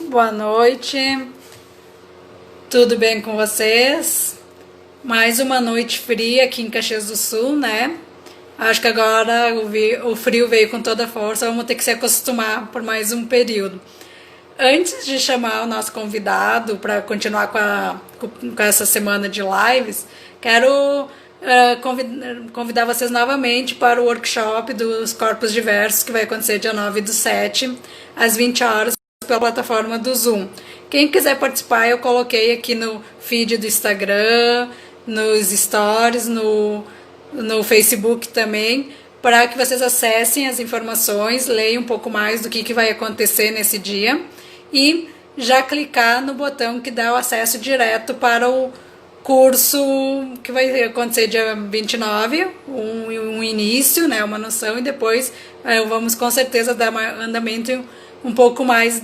Boa noite, tudo bem com vocês? Mais uma noite fria aqui em Caxias do Sul, né? Acho que agora o frio veio com toda a força, vamos ter que se acostumar por mais um período. Antes de chamar o nosso convidado para continuar com essa semana de lives, quero convidar vocês novamente para o workshop dos Corpos Diversos, que vai acontecer dia 9/7, às 20 horas, pela plataforma do Zoom. Quem quiser participar, eu coloquei aqui no feed do Instagram, nos stories, no Facebook também, para que vocês acessem as informações, leiam um pouco mais do que vai acontecer nesse dia e já clicar no botão que dá o acesso direto para o curso que vai acontecer dia 29, um início, né, uma noção, e depois vamos com certeza dar andamento um pouco mais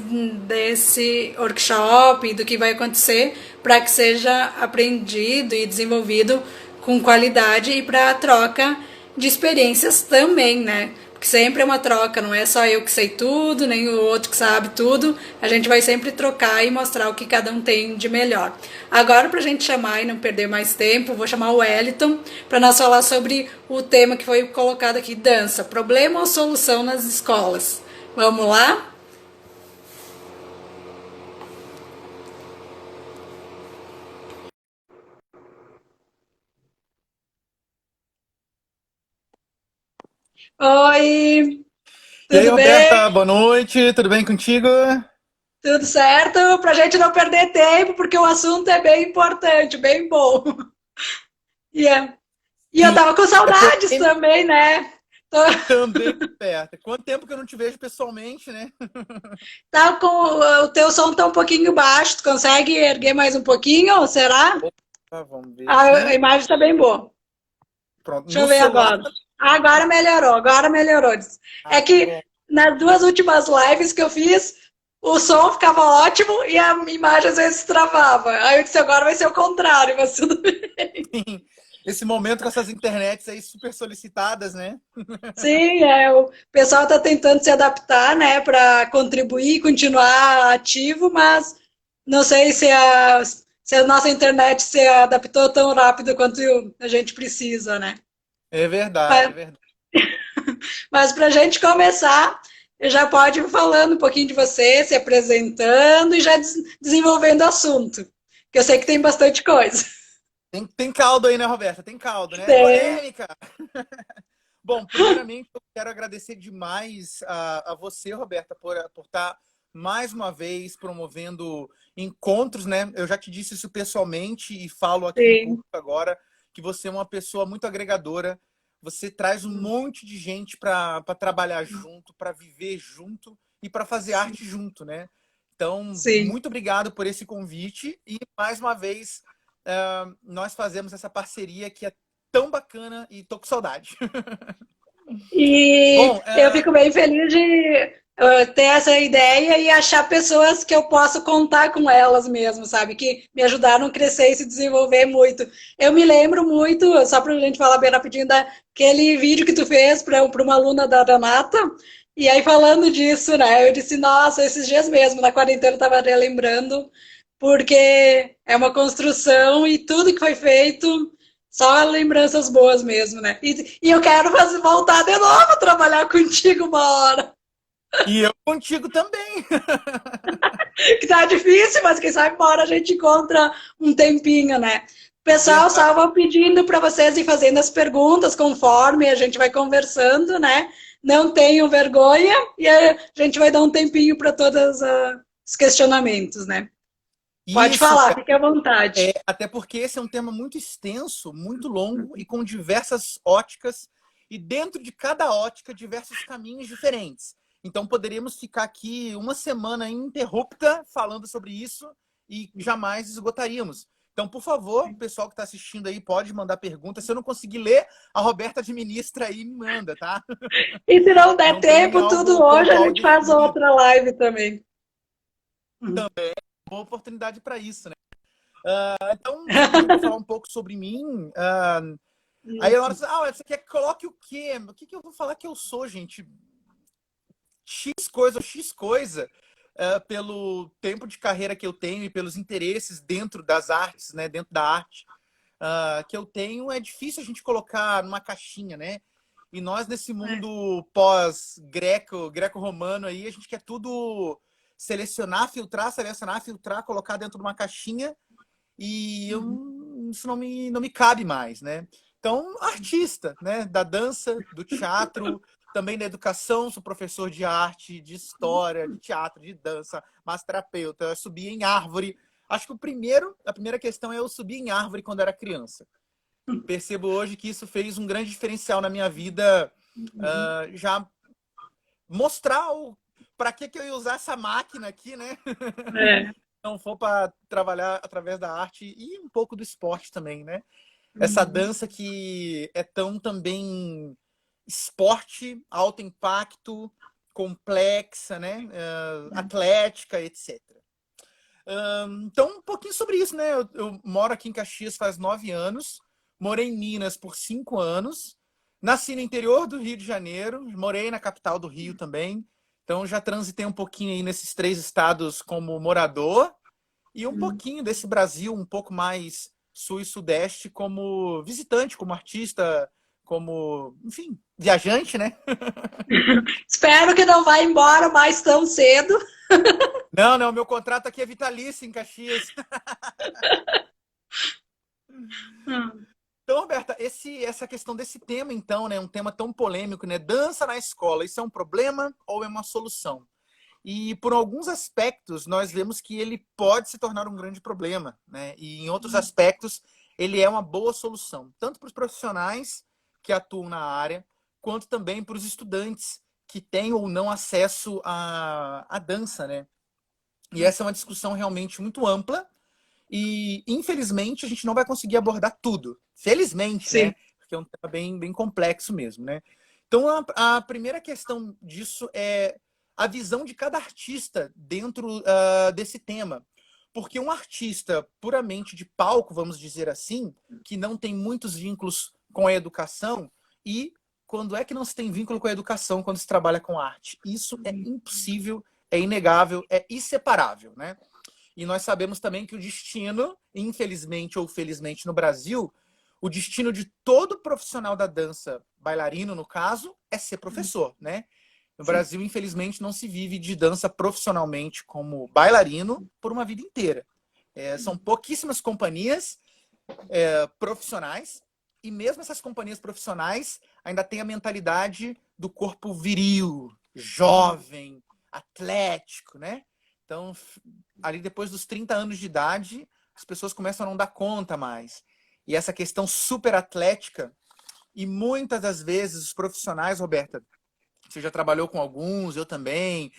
desse workshop e do que vai acontecer para que seja aprendido e desenvolvido com qualidade e para a troca de experiências também, né? Porque sempre é uma troca, não é só eu que sei tudo, nem o outro que sabe tudo. A gente vai sempre trocar e mostrar o que cada um tem de melhor. Agora, para a gente chamar e não perder mais tempo, vou chamar o Wellington para nós falar sobre o tema que foi colocado aqui, dança, problema ou solução nas escolas. Vamos lá? Oi, E aí, tudo Roberta, bem? boa noite, tudo bem contigo? Tudo certo? Para a gente não perder tempo, porque o assunto é bem importante, bem bom. Yeah. E eu Sim, tava com é saudades polêmico também, né? Tô, também, Roberta. Quanto tempo que eu não te vejo pessoalmente, né? tava com o teu som tá um pouquinho baixo, tu consegue erguer mais um pouquinho, será? Vamos ver A aqui. imagem tá bem boa. Pronto, Deixa eu no ver celular agora. tá... Agora melhorou, agora melhorou. É que Pronto. nas duas últimas lives que eu fiz, o som ficava ótimo e a imagem às vezes travava. Aí eu disse, agora vai ser o contrário, mas tudo bem. Esse momento com essas internets aí super solicitadas, né? Sim, o pessoal está tentando se adaptar, né, para contribuir e continuar ativo, mas não sei se a nossa internet se adaptou tão rápido quanto a gente precisa, né? É verdade, é Mas, verdade. mas para a gente começar, já pode ir falando um pouquinho de você, se apresentando e já desenvolvendo o assunto, que eu sei que tem bastante coisa. Tem caldo aí, né, Roberta? Tem caldo, né? Tem. Polêmica! Bom, primeiramente eu quero agradecer demais a você, Roberta, por estar mais uma vez promovendo encontros, né? Eu já te disse isso pessoalmente e falo aqui em Sim. público agora, que você é uma pessoa muito agregadora. Você traz um monte de gente para trabalhar junto, para viver junto e para fazer arte junto, né? Então, Sim. muito obrigado por esse convite e mais uma vez nós fazemos essa parceria que é tão bacana e tô com saudade. E Bom, eu fico bem feliz de ter essa ideia e achar pessoas que eu posso contar com elas mesmo, sabe? Que me ajudaram a crescer e se desenvolver muito. Eu me lembro muito, só para a gente falar bem rapidinho, daquele vídeo que tu fez para uma aluna da Renata. E aí, falando disso, né? Eu disse, nossa, esses dias mesmo, na quarentena, eu estava relembrando, porque é uma construção e tudo que foi feito só lembranças boas mesmo, né? E eu quero voltar de novo a trabalhar contigo uma hora. e eu contigo também. Que tá difícil, mas quem sabe uma hora a gente encontra um tempinho, né? O pessoal Verdade. estava pedindo para vocês ir fazendo as perguntas conforme a gente vai conversando, né? Não tenham vergonha e a gente vai dar um tempinho para todos os questionamentos, né? Pode Isso, falar, fique à vontade. até porque esse é um tema muito extenso, muito longo e com diversas óticas, e dentro de cada ótica, diversos caminhos diferentes. Então, poderíamos ficar aqui uma semana ininterrupta falando sobre isso e jamais esgotaríamos. Então, por favor, o pessoal que está assistindo aí pode mandar perguntas. Se eu não conseguir ler, a Roberta administra aí e me manda, tá? E se não der Não tem tempo, tudo algo hoje, a pontual gente faz definido. outra live também. Boa oportunidade para isso, né? Então, eu vou falar um pouco sobre mim. Aí a hora Isso. você quer que coloque o quê? O que eu vou falar que eu sou, gente? X coisa ou X coisa. pelo tempo de carreira que eu tenho e pelos interesses dentro das artes, né, dentro da arte que eu tenho, é difícil a gente colocar numa caixinha, né? E nós, nesse mundo pós-greco, greco-romano aí, a gente quer tudo selecionar, filtrar, colocar dentro de uma caixinha e isso não me cabe mais, né? Então, artista, né? Da dança, do teatro, também da educação, sou professor de arte, de história, de teatro, de dança, massoterapeuta, eu subi em árvore. Acho que a primeira questão é eu subir em árvore quando era criança. E percebo hoje que isso fez um grande diferencial na minha vida, já mostrar para que eu ia usar essa máquina aqui, né? Não for para trabalhar através da arte e um pouco do esporte também, né? Essa dança que é tão também esporte, alto impacto, complexa, né? Atlética, etc. Então, um pouquinho sobre isso, né? Eu moro aqui em Caxias faz 9 anos, morei em Minas por 5 anos, nasci no interior do Rio de Janeiro, morei na capital do Rio também, então já transitei um pouquinho aí nesses 3 estados como morador e um pouquinho desse Brasil um pouco mais sul e sudeste como visitante, como artista, como, enfim, viajante, né? Espero que não vá embora mais tão cedo. Não, meu contrato aqui é vitalício em Caxias. Então, Roberta, essa questão desse tema, então, né, um tema tão polêmico, né, dança na escola, isso é um problema ou é uma solução? E por alguns aspectos nós vemos que ele pode se tornar um grande problema, né? E em outros aspectos ele é uma boa solução, tanto para os profissionais que atuam na área, quanto também para os estudantes que têm ou não acesso à dança, né? E essa é uma discussão realmente muito ampla e, infelizmente, a gente não vai conseguir abordar tudo. Felizmente, Sim. né? Porque é um tema bem complexo mesmo, né? Então, a primeira questão disso é a visão de cada artista dentro desse tema. Porque um artista puramente de palco, vamos dizer assim, que não tem muitos vínculos com a educação, e quando é que não se tem vínculo com a educação quando se trabalha com arte? Isso é impossível, é inegável, é inseparável, né? E nós sabemos também que o destino, infelizmente ou felizmente no Brasil, o destino de todo profissional da dança, bailarino no caso, é ser professor, né? No Brasil, infelizmente, não se vive de dança profissionalmente como bailarino por uma vida inteira. São pouquíssimas companhias profissionais e mesmo essas companhias profissionais ainda têm a mentalidade do corpo viril, jovem, atlético, né? Então, ali depois dos 30 anos de idade, as pessoas começam a não dar conta mais. E essa questão super atlética, e muitas das vezes os profissionais, Roberta, você já trabalhou com alguns, eu também,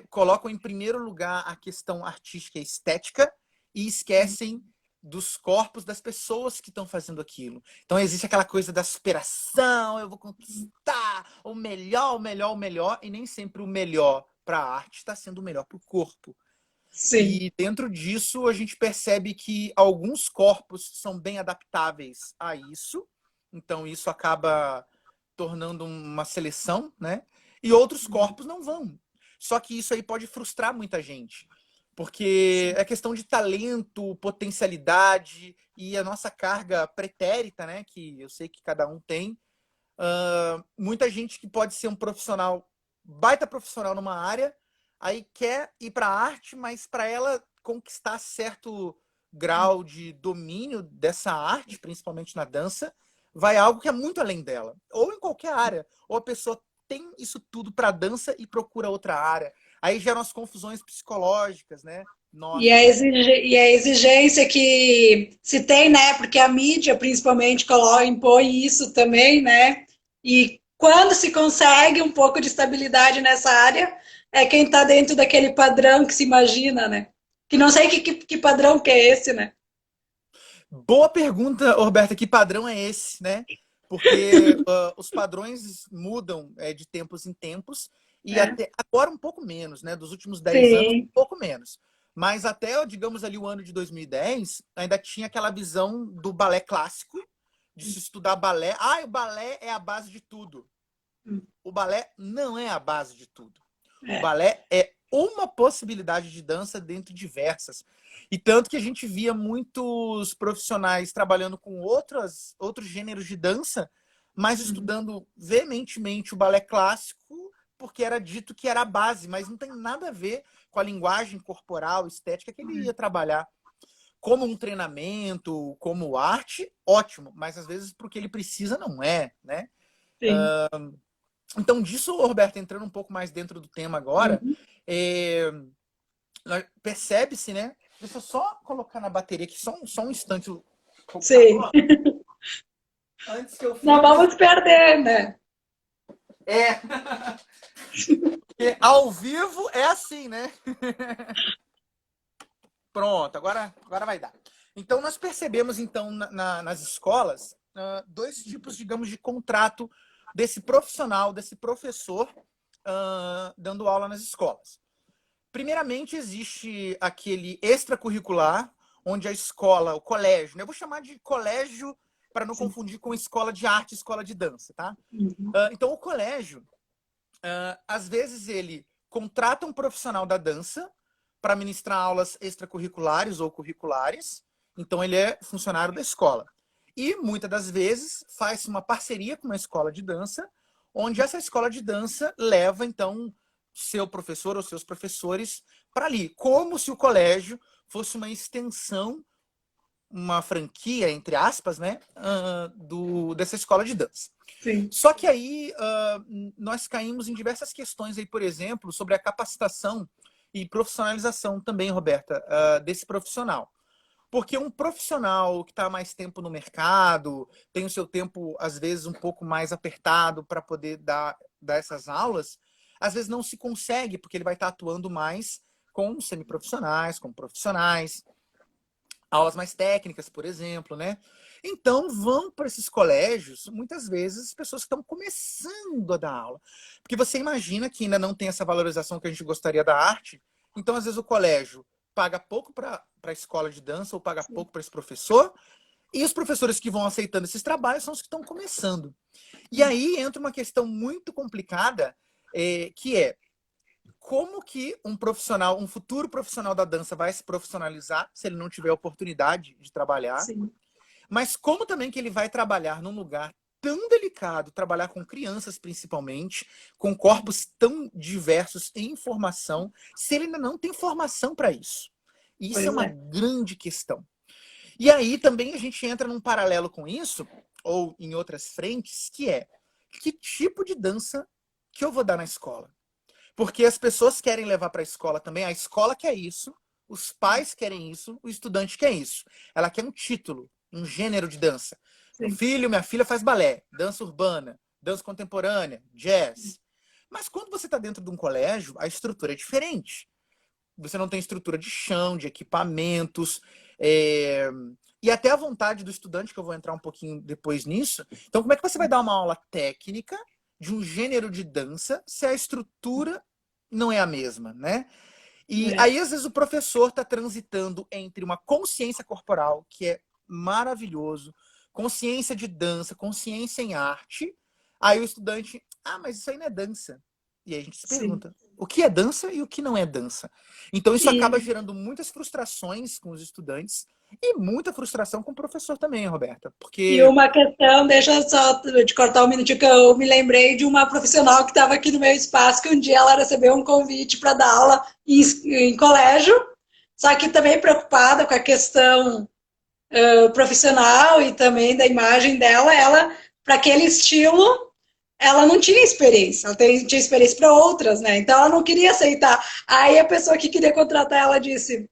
colocam em primeiro lugar a questão artística e estética e esquecem dos corpos das pessoas que estão fazendo aquilo. Então existe aquela coisa da superação, eu vou conquistar o melhor, o melhor, o melhor, e nem sempre o melhor para a arte está sendo o melhor para o corpo. Sim. E dentro disso a gente percebe que alguns corpos são bem adaptáveis a isso, então isso acaba tornando uma seleção, né? E outros corpos não vão. Só que isso aí pode frustrar muita gente, porque é questão de talento, potencialidade e a nossa carga pretérita, né? Que eu sei que cada um tem. Muita gente que pode ser um profissional, baita profissional numa área, aí quer ir para a arte, mas para ela conquistar certo grau de domínio dessa arte, principalmente na dança, vai algo que é muito além dela. Ou em qualquer área. Ou a pessoa tem isso tudo para dança e procura outra área. Aí geram as confusões psicológicas, né? E a exigência que se tem, né? Porque a mídia, principalmente, impõe isso também, né? E quando se consegue um pouco de estabilidade nessa área, é quem está dentro daquele padrão que se imagina, né? Que não sei que padrão que é esse, né? Boa pergunta, Roberta. Que padrão é esse, né? Porque os padrões mudam de tempos em tempos e até agora um pouco menos, né? Dos últimos 10 anos, um pouco menos. Mas até, digamos ali, o ano de 2010, ainda tinha aquela visão do balé clássico, de se estudar balé. O balé é a base de tudo. O balé não é a base de tudo. O balé é uma possibilidade de dança dentre diversas. E tanto que a gente via muitos profissionais trabalhando com outros gêneros de dança, mas estudando veementemente o balé clássico, porque era dito que era a base, mas não tem nada a ver com a linguagem corporal, estética que ele ia trabalhar. Como um treinamento, como arte, ótimo, mas às vezes porque ele precisa não é, né? Sim. Então, disso, Roberto, entrando um pouco mais dentro do tema agora, percebe-se, né? Deixa eu só colocar na bateria aqui, só um instante. Sim. Antes que eu Não vamos perder, né? É. Porque ao vivo é assim, né? Pronto, agora vai dar. Então, nós percebemos, então, nas escolas, dois tipos, digamos, de contrato desse profissional, desse professor, dando aula nas escolas. Primeiramente, existe aquele extracurricular, onde a escola, o colégio, né? Eu vou chamar de colégio para não confundir com escola de arte, escola de dança, tá? Então, o colégio, às vezes, ele contrata um profissional da dança para ministrar aulas extracurriculares ou curriculares. Então, ele é funcionário da escola. E, muitas das vezes, faz uma parceria com uma escola de dança, onde essa escola de dança leva, então, seu professor ou seus professores para ali. Como se o colégio fosse uma extensão, uma franquia, entre aspas, né, dessa escola de dança. Sim. Só que aí nós caímos em diversas questões, aí, por exemplo, sobre a capacitação e profissionalização também, Roberta, desse profissional. Porque um profissional que está mais tempo no mercado, tem o seu tempo, às vezes, um pouco mais apertado para poder dar essas aulas, às vezes não se consegue, porque ele vai estar atuando mais com semiprofissionais, com profissionais, aulas mais técnicas, por exemplo, né? Então, vão para esses colégios, muitas vezes, pessoas que estão começando a dar aula. Porque você imagina que ainda não tem essa valorização que a gente gostaria da arte, então, às vezes, o colégio paga pouco para a escola de dança ou paga pouco para esse professor, e os professores que vão aceitando esses trabalhos são os que estão começando. E aí entra uma questão muito complicada, que é como que um profissional, um futuro profissional da dança vai se profissionalizar se ele não tiver oportunidade de trabalhar, mas como também que ele vai trabalhar num lugar tão delicado, trabalhar com crianças principalmente, com corpos tão diversos em formação, se ele ainda não tem formação para isso. Isso é uma grande questão. E aí também a gente entra num paralelo com isso, ou em outras frentes, que é que tipo de dança que eu vou dar na escola? Porque as pessoas querem levar para a escola também, a escola quer isso, os pais querem isso, o estudante quer isso. Ela quer um título, um gênero de dança. Meu filho, minha filha faz balé, dança urbana, dança contemporânea, jazz. Mas quando você está dentro de um colégio, a estrutura é diferente. Você não tem estrutura de chão, de equipamentos, e até a vontade do estudante, que eu vou entrar um pouquinho depois nisso. Então, como é que você vai dar uma aula técnica de um gênero de dança se a estrutura não é a mesma, né? E aí, às vezes, o professor está transitando entre uma consciência corporal, que é maravilhoso, consciência de dança, consciência em arte. Aí o estudante, mas isso aí não é dança. E aí a gente se pergunta, o que é dança e o que não é dança? Então isso acaba gerando muitas frustrações com os estudantes e muita frustração com o professor também, Roberta. Porque... E uma questão, deixa eu só te cortar um minutinho, que eu me lembrei de uma profissional que estava aqui no meu espaço, que um dia ela recebeu um convite para dar aula em colégio, só que também preocupada com a questão profissional e também da imagem dela, ela, para aquele estilo, ela não tinha experiência, ela tinha experiência para outras, né? Então ela não queria aceitar. Aí a pessoa que queria contratar ela disse: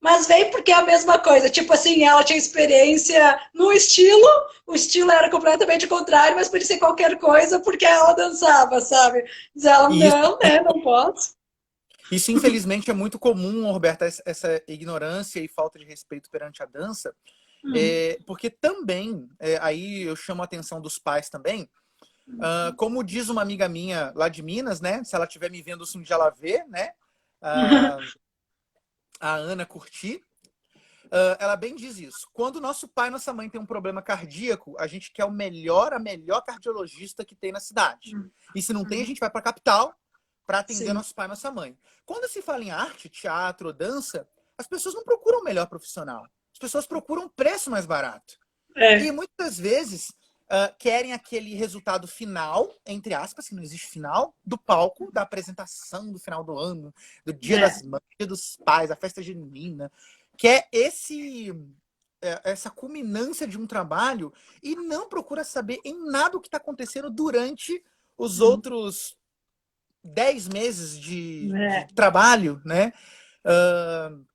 mas vem porque é a mesma coisa. Tipo assim, ela tinha experiência no estilo, o estilo era completamente contrário, mas podia ser qualquer coisa porque ela dançava, sabe? Diz ela, não, né? Não posso. Isso, infelizmente, é muito comum, Roberta, essa ignorância e falta de respeito perante a dança, porque também, aí eu chamo a atenção dos pais também, como diz uma amiga minha lá de Minas, né? Se ela estiver me vendo, se um dia ela vê, né? A Ana Curti, ela bem diz isso. Quando nosso pai e nossa mãe tem um problema cardíaco, a gente quer a melhor cardiologista que tem na cidade. E se não tem, a gente vai para a capital para atender Sim. nosso pai e nossa mãe. Quando se fala em arte, teatro ou dança, as pessoas não procuram o melhor profissional. As pessoas procuram um preço mais barato. E É, muitas vezes querem aquele resultado final, entre aspas, que não existe final, do palco, da apresentação do final do ano, do Dia é. das Mães, Dia dos Pais, a festa junina, que é essa culminância de um trabalho e não procura saber em nada o que está acontecendo durante os outros 10 meses de É, trabalho, né? Uh,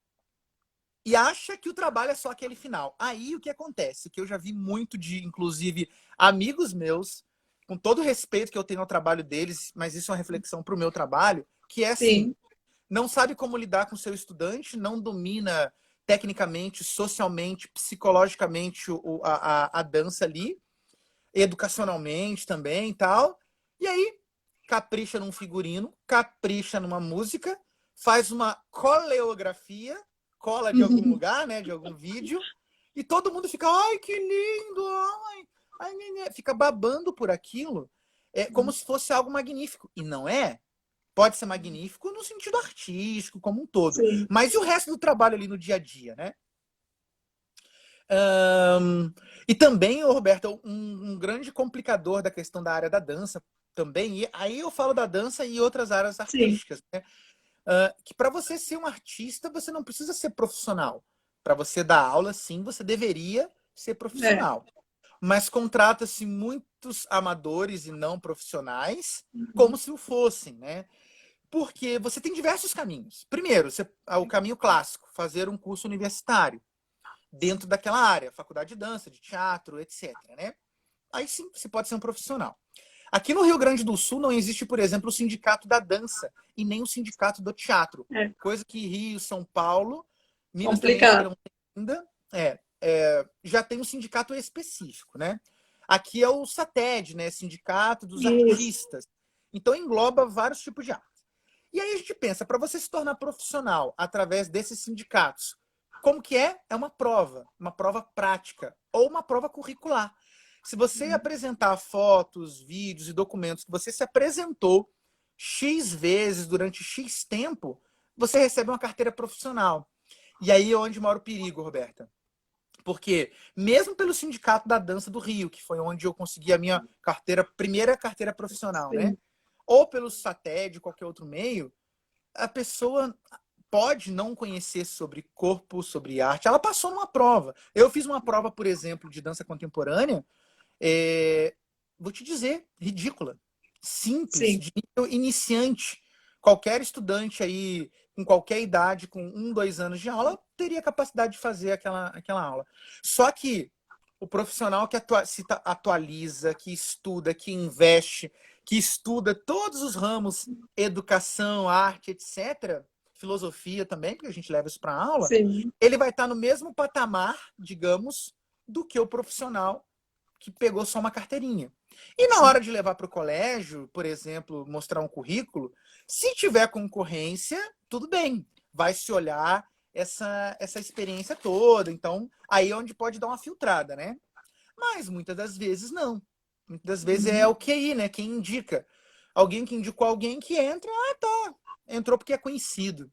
e acha que o trabalho é só aquele final. Aí o que acontece? Que eu já vi muito de, inclusive, amigos meus, com todo o respeito que eu tenho ao trabalho deles, mas isso é uma reflexão para o meu trabalho, que é assim, sim. não sabe como lidar com o seu estudante, não domina tecnicamente, socialmente, psicologicamente a dança ali, educacionalmente também e tal. E aí, capricha num figurino, capricha numa música, faz uma coreografia, cola de algum lugar, né, de algum vídeo, e todo mundo fica, ai, que lindo, ai, ai, né, fica babando por aquilo, como se fosse algo magnífico. E não é. Pode ser magnífico no sentido artístico, como um todo. Sim. Mas e o resto do trabalho ali no dia a dia, né? E também, Roberto, um grande complicador da questão da área da dança também, e aí eu falo da dança e outras áreas Sim. artísticas, né? Que para você ser um artista, você não precisa ser profissional. Para você dar aula, sim, você deveria ser É. profissional. Mas contrata-se muitos amadores e não profissionais como se o fossem, né? Porque você tem diversos caminhos. Primeiro, o caminho clássico, fazer um curso universitário dentro daquela área, faculdade de dança, de teatro, etc. Né? Aí sim, você pode ser um profissional. Aqui no Rio Grande do Sul não existe, por exemplo, o sindicato da dança e nem o sindicato do teatro. É. Coisa que Rio, São Paulo, Minas também acho que Complicado. não tem ainda. Já tem um sindicato específico, né? Aqui é o SATED, né? Sindicato dos Isso. Artistas. Então engloba vários tipos de arte. E aí a gente pensa, para você se tornar profissional através desses sindicatos, como que é? É uma prova prática ou uma prova curricular. Se você apresentar fotos, vídeos e documentos que você se apresentou X vezes durante X tempo, você recebe uma carteira profissional. E aí é onde mora o perigo, Roberta. Porque mesmo pelo Sindicato da Dança do Rio, que foi onde eu consegui a minha primeira carteira profissional, né? Sim. Ou pelo SATED, qualquer outro meio, a pessoa pode não conhecer sobre corpo, sobre arte. Ela passou numa prova. Eu fiz uma prova, por exemplo, de dança contemporânea, vou te dizer, ridícula. Simples, Sim. de nível iniciante. Qualquer estudante aí, com qualquer idade, com 1, 2 anos de aula, teria capacidade de fazer aquela aula. Só que o profissional que se atualiza, que estuda, que investe, que estuda todos os ramos, educação, arte, etc., filosofia também, porque a gente leva isso para a aula, Sim. ele vai estar no mesmo patamar, digamos, do que o profissional que pegou só uma carteirinha. E na Sim. hora de levar para o colégio, por exemplo, mostrar um currículo, se tiver concorrência, tudo bem. Vai se olhar essa experiência toda. Então, aí é onde pode dar uma filtrada, né? Mas muitas das vezes não. Muitas das vezes é o QI, né? Quem indica. Alguém que indicou alguém que entra, tá. Entrou porque é conhecido.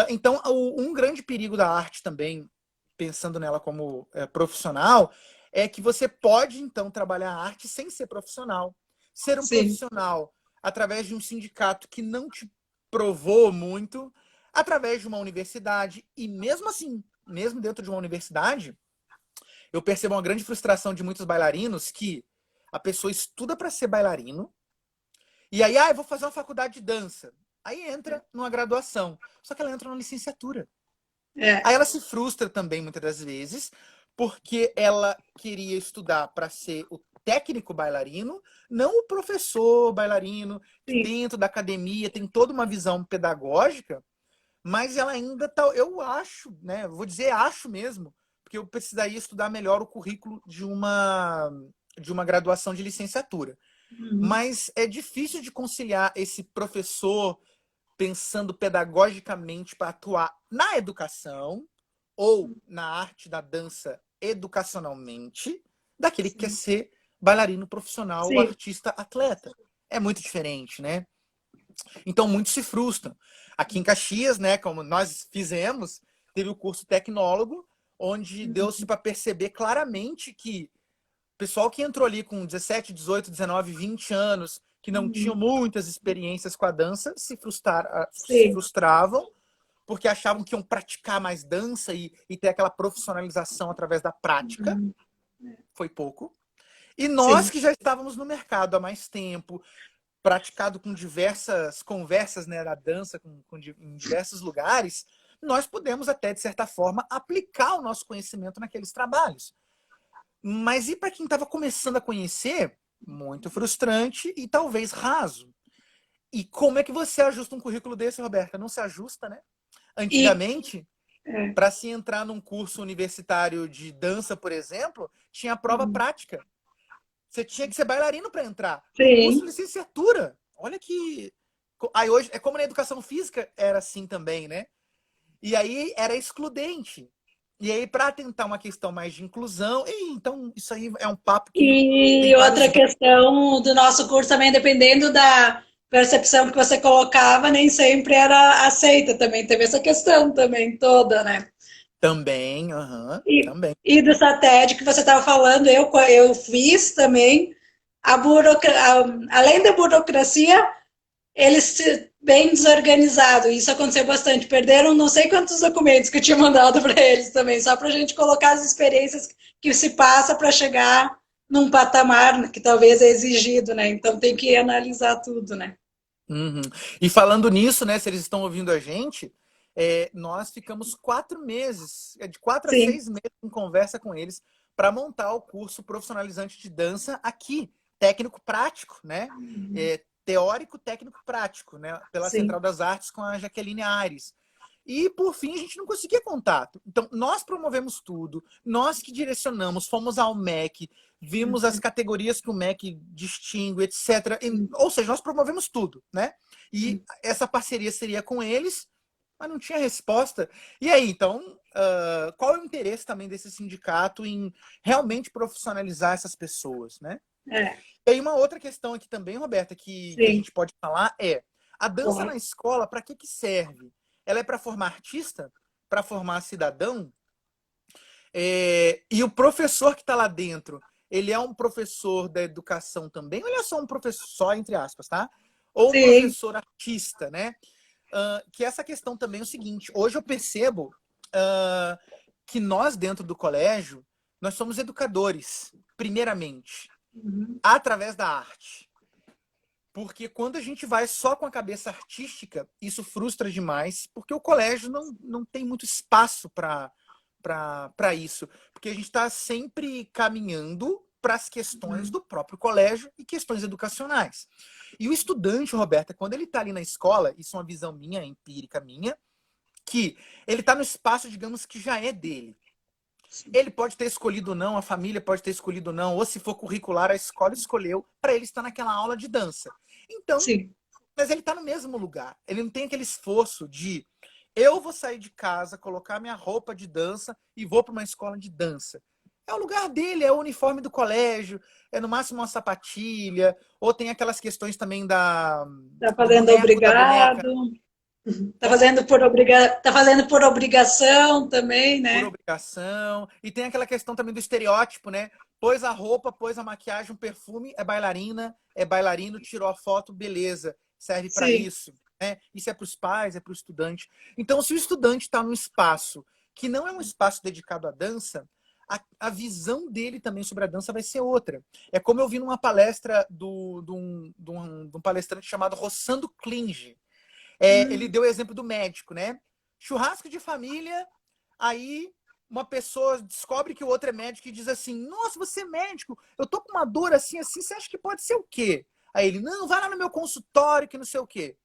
Então, um grande perigo da arte também, pensando nela como profissional, é que você pode, então, trabalhar a arte sem ser profissional. Ser um Sim. profissional através de um sindicato que não te provou muito, através de uma universidade, e mesmo assim, mesmo dentro de uma universidade, eu percebo uma grande frustração de muitos bailarinos que a pessoa estuda para ser bailarino, e aí, eu vou fazer uma faculdade de dança. Aí entra numa graduação, só que ela entra numa licenciatura. É. Aí ela se frustra também, muitas das vezes, porque ela queria estudar para ser o técnico bailarino, não o professor bailarino, que Sim. dentro da academia tem toda uma visão pedagógica, mas ela ainda tá, eu acho, né? Vou dizer acho mesmo, porque eu precisaria estudar melhor o currículo de uma graduação de licenciatura. Mas é difícil de conciliar esse professor pensando pedagogicamente para atuar na educação ou na arte da dança educacionalmente, daquele que quer ser bailarino profissional ou Sim. artista atleta. É muito diferente, né? Então, muitos se frustram. Aqui em Caxias, né, como nós fizemos, teve o curso tecnólogo, onde deu-se para perceber claramente que o pessoal que entrou ali com 17, 18, 19, 20 anos, que não tinham muitas experiências com a dança, se Sim. frustravam, porque achavam que iam praticar mais dança e ter aquela profissionalização através da prática. Foi pouco. E nós Sim. que já estávamos no mercado há mais tempo, praticado com diversas conversas, né, da dança em diversos lugares, nós podemos até, de certa forma, aplicar o nosso conhecimento naqueles trabalhos. Mas e para quem estava começando a conhecer, muito frustrante e talvez raso. E como é que você ajusta um currículo desse, Roberta? Não se ajusta, né? E Antigamente, para se entrar num curso universitário de dança, por exemplo, tinha a prova prática. Você tinha que ser bailarino para entrar. No curso sim. de licenciatura. Olha que. Aí hoje, é como na educação física era assim também, né? E aí era excludente. E aí, para tentar uma questão mais de inclusão, então isso aí é um papo que tem E vários. outra questão do nosso curso também, dependendo da percepção que você colocava, nem sempre era aceita também. Teve essa questão também toda, né? Também, E, também. e do SATED que você estava falando, eu fiz também. Além da burocracia, eles bem desorganizado. Isso aconteceu bastante. Perderam não sei quantos documentos que eu tinha mandado para eles também, só para a gente colocar as experiências que se passa para chegar num patamar que talvez é exigido, né? Então tem que analisar tudo, né? Uhum. E falando nisso, né, se eles estão ouvindo a gente, nós ficamos 4 meses, de 4 a 6 Sim. meses em conversa com eles para montar o curso profissionalizante de dança aqui, técnico prático, né? Teórico técnico prático, né? Pela Sim. Central das Artes com a Jaqueline Aires. E, por fim, a gente não conseguia contato. Então, nós promovemos tudo, nós que direcionamos, fomos ao MEC, vimos as categorias que o MEC distingue, etc. Ou seja, nós promovemos tudo, né? E essa parceria seria com eles, mas não tinha resposta. E aí, então, qual é o interesse também desse sindicato em realmente profissionalizar essas pessoas, né? É. E aí, uma outra questão aqui também, Roberta, que a Sim. gente pode falar é: a dança Claro. na escola, para que serve? Ela é para formar artista? Para formar cidadão? E o professor que está lá dentro, ele é um professor da educação também? Ou ele é só um professor, só entre aspas, tá? Ou um Sim. professor artista, né? Que essa questão também é o seguinte: hoje eu percebo que nós, dentro do colégio, nós somos educadores, primeiramente, através da arte. Porque quando a gente vai só com a cabeça artística, isso frustra demais, porque o colégio não tem muito espaço para isso. Porque a gente está sempre caminhando para as questões do próprio colégio e questões educacionais. E o estudante, Roberta, quando ele está ali na escola, isso é uma visão minha, empírica minha, que ele está no espaço, digamos, que já é dele. Ele pode ter escolhido ou não, a família pode ter escolhido ou não, ou se for curricular, a escola escolheu para ele estar naquela aula de dança. Então, Sim. mas ele está no mesmo lugar. Ele não tem aquele esforço de eu vou sair de casa, colocar minha roupa de dança e vou para uma escola de dança. É o lugar dele, é o uniforme do colégio, é no máximo uma sapatilha, ou tem aquelas questões também Tá do fazendo boneco, da obrigado. boneca. Tá Como? fazendo tá fazendo por obrigação também, Por né? obrigação. E tem aquela questão também do estereótipo, né? Pôs a roupa, pôs a maquiagem, um perfume, é bailarina, é bailarino, tirou a foto, beleza, serve para Sim. isso. Né? Isso é para os pais, é para o estudante. Então, se o estudante está num espaço que não é um espaço dedicado à dança, a visão dele também sobre a dança vai ser outra. É como eu vi numa palestra de um palestrante chamado Rossando Klinge. Ele deu o exemplo do médico, né? Churrasco de família, aí uma pessoa descobre que o outro é médico e diz assim: Nossa, você é médico, eu tô com uma dor assim, assim, você acha que pode ser o quê? Aí ele: Não, vai lá no meu consultório que não sei o quê.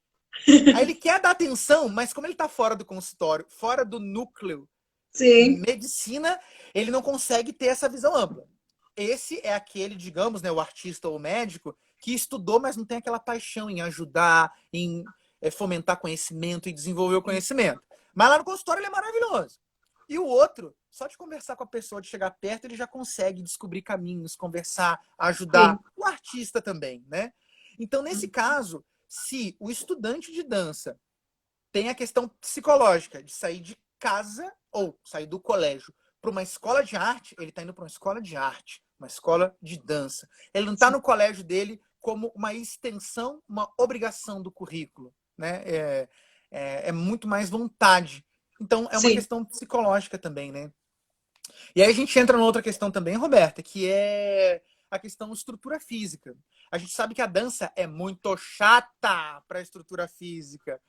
Aí ele quer dar atenção, mas como ele tá fora do consultório, fora do núcleo Sim. medicina, ele não consegue ter essa visão ampla. Esse é aquele, digamos, né, o artista ou o médico que estudou, mas não tem aquela paixão em ajudar, em fomentar conhecimento e desenvolver o conhecimento. Mas lá no consultório ele é maravilhoso. E o outro, só de conversar com a pessoa, de chegar perto, ele já consegue descobrir caminhos, conversar, ajudar. Sim. O artista também, né? Então, nesse caso, Se o estudante de dança tem a questão psicológica de sair de casa ou sair do colégio para uma escola de arte, ele está indo para uma escola de arte, uma escola de dança. Ele não está no colégio dele como uma extensão, uma obrigação do currículo, né? É muito mais vontade. Então, é uma Sim. questão psicológica também, né? E aí a gente entra numa outra questão também, Roberta, que é a questão estrutura física. A gente sabe que a dança é muito chata para a estrutura física.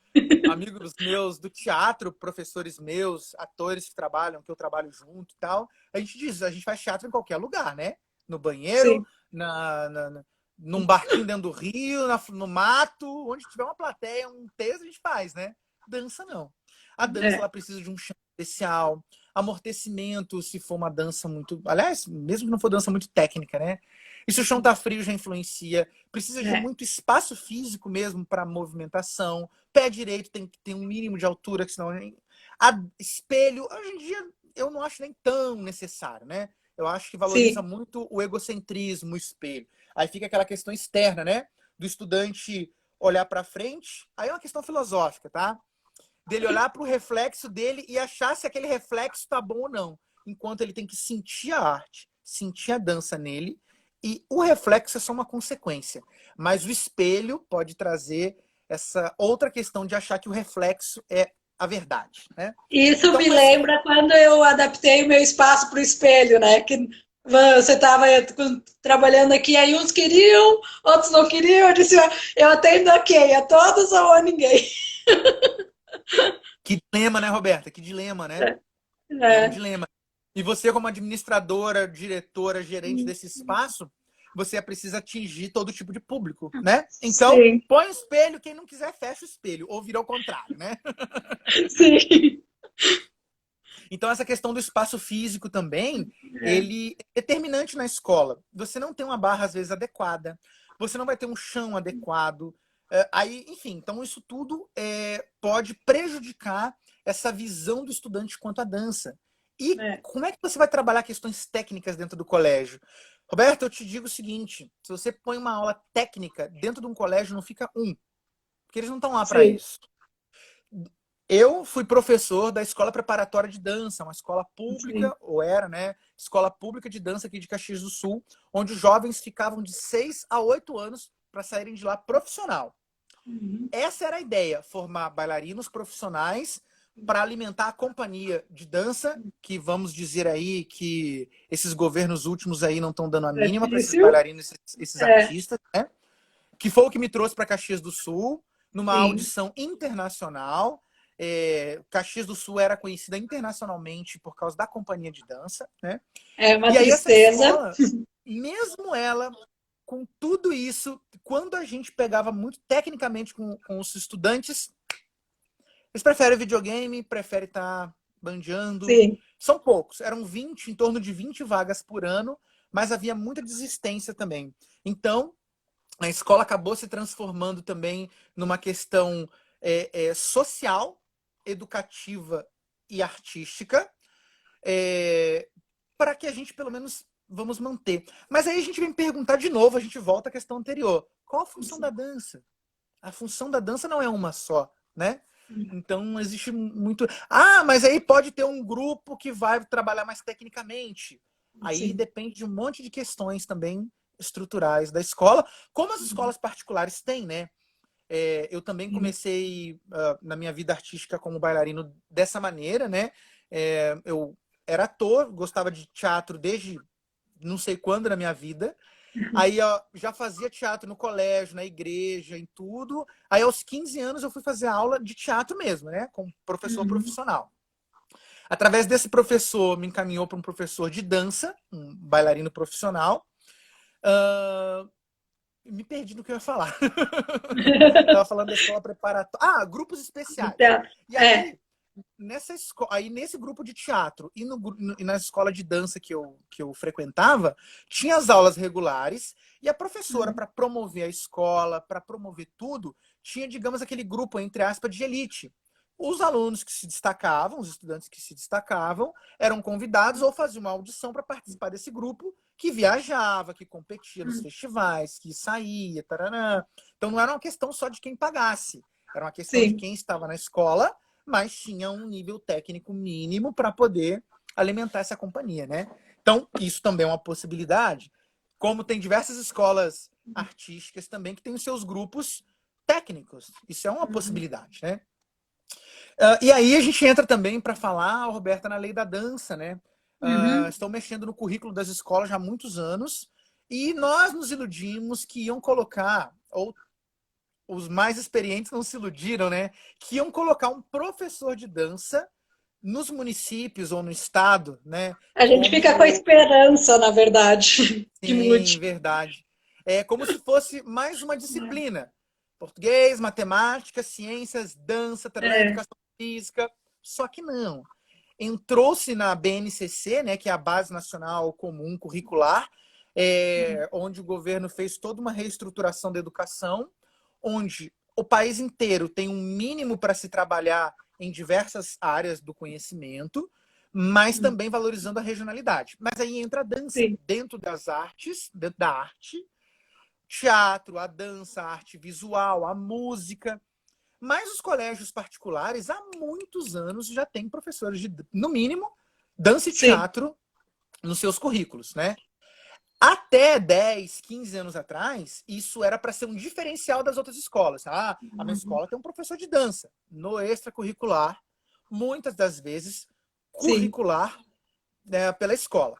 Amigos meus do teatro, professores meus, atores que trabalham, que eu trabalho junto e tal, a gente diz, a gente faz teatro em qualquer lugar, né? No banheiro, Sim. num barquinho dentro do rio, no mato, onde tiver uma plateia, um texto, a gente faz, né? Dança não. A dança ela precisa de um chão especial, amortecimento, se for uma dança muito. Aliás, mesmo que não for dança muito técnica, né? E se o chão tá frio, já influencia. Precisa de muito espaço físico mesmo para movimentação. Pé direito tem que ter um mínimo de altura, que senão. Espelho, hoje em dia, eu não acho nem tão necessário, né? Eu acho que valoriza Sim. muito o egocentrismo, o espelho. Aí fica aquela questão externa, né? Do estudante olhar para frente. Aí é uma questão filosófica, tá? Dele olhar para o reflexo dele e achar se aquele reflexo está bom ou não. Enquanto ele tem que sentir a arte, sentir a dança nele, e o reflexo é só uma consequência. Mas o espelho pode trazer essa outra questão de achar que o reflexo é a verdade, né? Isso Então, me mas lembra quando eu adaptei o meu espaço para o espelho, né? Que você estava trabalhando aqui, aí uns queriam, outros não queriam. Eu disse, eu atendo ok, a todos ou a ninguém. que dilema, né, Roberta? Que dilema, né? É um É. dilema. E você, como administradora, diretora, gerente desse espaço, você precisa atingir todo tipo de público, né? Então, Sim, põe o espelho, quem não quiser, fecha o espelho. Ou vira ao contrário, né? sim. Então, essa questão do espaço físico também, ele é determinante na escola. Você não tem uma barra, às vezes, adequada. Você não vai ter um chão adequado. Aí, enfim, então isso tudo pode prejudicar essa visão do estudante quanto à dança. E como é que você vai trabalhar questões técnicas dentro do colégio? Roberto, eu te digo o seguinte, se você põe uma aula técnica dentro de um colégio, não fica um, porque eles não estão lá para Sim. isso. Eu fui professor da Escola Preparatória de Dança, uma escola Sim. pública, ou era, né? Escola pública de dança aqui de Caxias do Sul, onde os jovens ficavam de 6 a 8 anos para saírem de lá profissional. Essa era a ideia, formar bailarinos profissionais para alimentar a companhia de dança, que vamos dizer aí que esses governos últimos aí não estão dando a É mínima para esses difícil? bailarinos, esses artistas, né? Que foi o que me trouxe para Caxias do Sul, numa Sim. audição internacional. Caxias do Sul era conhecida internacionalmente por causa da companhia de dança, né? É uma E aí essa tristeza. escola, mesmo ela, com tudo isso, quando a gente pegava muito tecnicamente com os estudantes, eles preferem videogame, preferem estar bandeando. Sim. São poucos, eram 20, em torno de 20 vagas por ano, mas havia muita desistência também. Então, a escola acabou se transformando também numa questão social, educativa e artística, para que a gente, pelo menos, vamos manter. Mas aí a gente vem perguntar de novo, a gente volta à questão anterior. Qual a função da dança? A função da dança não é uma só, né? Então, existe muito... Ah, mas aí pode ter um grupo que vai trabalhar mais tecnicamente. Aí Sim. depende de um monte de questões também estruturais da escola, como as escolas particulares têm, né? Eu também comecei na minha vida artística como bailarino dessa maneira, né? Eu era ator, gostava de teatro desde não sei quando na minha vida. Aí já fazia teatro no colégio, na igreja, em tudo. Aí aos 15 anos eu fui fazer aula de teatro mesmo, né? Com professor profissional. Através desse professor, me encaminhou para um professor de dança, um bailarino profissional. Me perdi no que eu ia falar. Estava falando da escola preparatória. Ah, grupos especiais. Então, E aí, nesse grupo de teatro e na escola de dança que eu frequentava, tinha as aulas regulares e a professora, para promover a escola, para promover tudo, tinha, digamos, aquele grupo, entre aspas, de elite. Os alunos que se destacavam, os estudantes que se destacavam, eram convidados ou faziam uma audição para participar desse grupo que viajava, que competia nos festivais, que saía, tarará. Então não era uma questão só de quem pagasse, era uma questão de Sim. quem estava na escola, mas tinha um nível técnico mínimo para poder alimentar essa companhia, né? Então, isso também é uma possibilidade, como tem diversas escolas artísticas também que têm os seus grupos técnicos. Isso é uma possibilidade, né? E aí a gente entra também para falar, Roberta, na lei da dança, né? Estão mexendo no currículo das escolas já há muitos anos e nós nos iludimos que iam colocar, ou os mais experientes não se iludiram, né? Que iam colocar um professor de dança nos municípios ou no estado, né? A gente fica com a esperança, na verdade, que Sim, mude. verdade. É como se fosse mais uma disciplina. Português, matemática, ciências, dança, tarará, É. educação física. Só que não. Entrou-se na BNCC, né, que é a Base Nacional Comum Curricular, onde o governo fez toda uma reestruturação da educação, onde o país inteiro tem um mínimo para se trabalhar em diversas áreas do conhecimento, mas também valorizando a regionalidade. Mas aí entra a dança, Sim. dentro das artes, dentro da arte, teatro, a dança, a arte visual, a música. Mas os colégios particulares, há muitos anos, já têm professores de, no mínimo, dança e Sim. teatro nos seus currículos, né? Até 10, 15 anos atrás, isso era para ser um diferencial das outras escolas. Ah, a minha escola tem um professor de dança no extracurricular, muitas das vezes Sim. curricular, né, pela escola.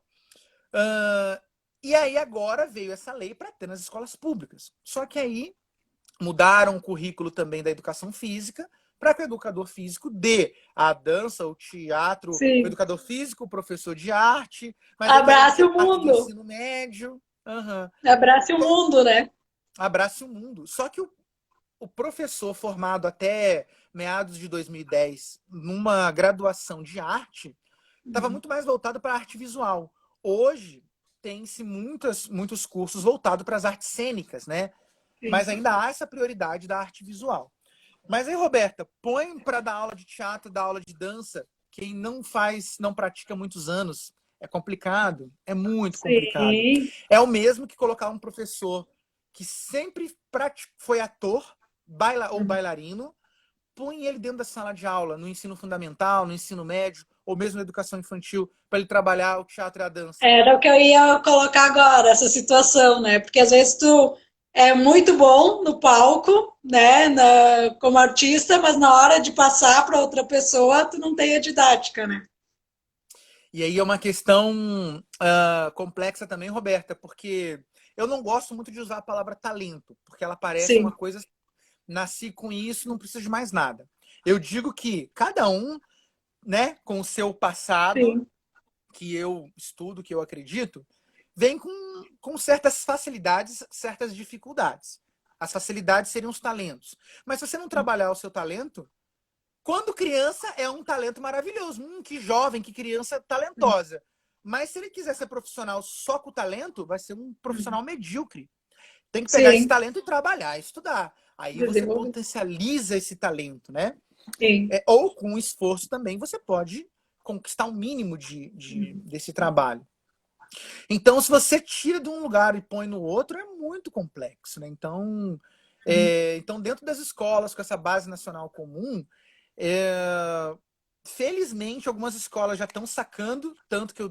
E aí agora veio essa lei para ter nas escolas públicas. Só que aí mudaram o currículo também da educação física para que o educador físico dê a dança, o teatro, o Sim. educador físico, o professor de arte, mas aí querem Abrace ter o parte do mundo. ensino médio. Abrace o mundo, né? Abrace o mundo. Só que o professor formado até meados de 2010 numa graduação de arte estava muito mais voltado para a arte visual. Hoje tem-se muitos cursos voltados para as artes cênicas, né? Sim. Mas ainda há essa prioridade da arte visual. Mas aí, Roberta, põe para dar aula de teatro, dar aula de dança, quem não faz, não pratica há muitos anos. É complicado, é muito complicado. Sim. É o mesmo que colocar um professor que sempre foi ator ou bailarino, põe ele dentro da sala de aula, no ensino fundamental, no ensino médio, ou mesmo na educação infantil, para ele trabalhar o teatro e a dança. Era o que eu ia colocar agora, essa situação, né? Porque às vezes tu é muito bom no palco, né, como artista, mas na hora de passar para outra pessoa, tu não tem a didática, né? E aí é uma questão complexa também, Roberta, porque eu não gosto muito de usar a palavra talento, porque ela parece uma Sim, coisa, nasci com isso, não preciso de mais nada. Eu digo que cada um, né, com o seu passado, sim, que eu estudo, que eu acredito, vem com certas facilidades, certas dificuldades. As facilidades seriam os talentos. Mas se você não trabalhar o seu talento, quando criança é um talento maravilhoso. Que jovem, que criança talentosa. Mas se ele quiser ser profissional só com o talento, vai ser um profissional medíocre. Tem que pegar esse sim, talento e trabalhar, estudar. Aí você desenvolver. potencializa esse talento, né? Sim, Ou com esforço também você pode conquistar um mínimo desse trabalho. Então, se você tira de um lugar e põe no outro, é muito complexo, né? Então dentro das escolas, com essa base nacional comum, felizmente, algumas escolas já estão sacando, tanto que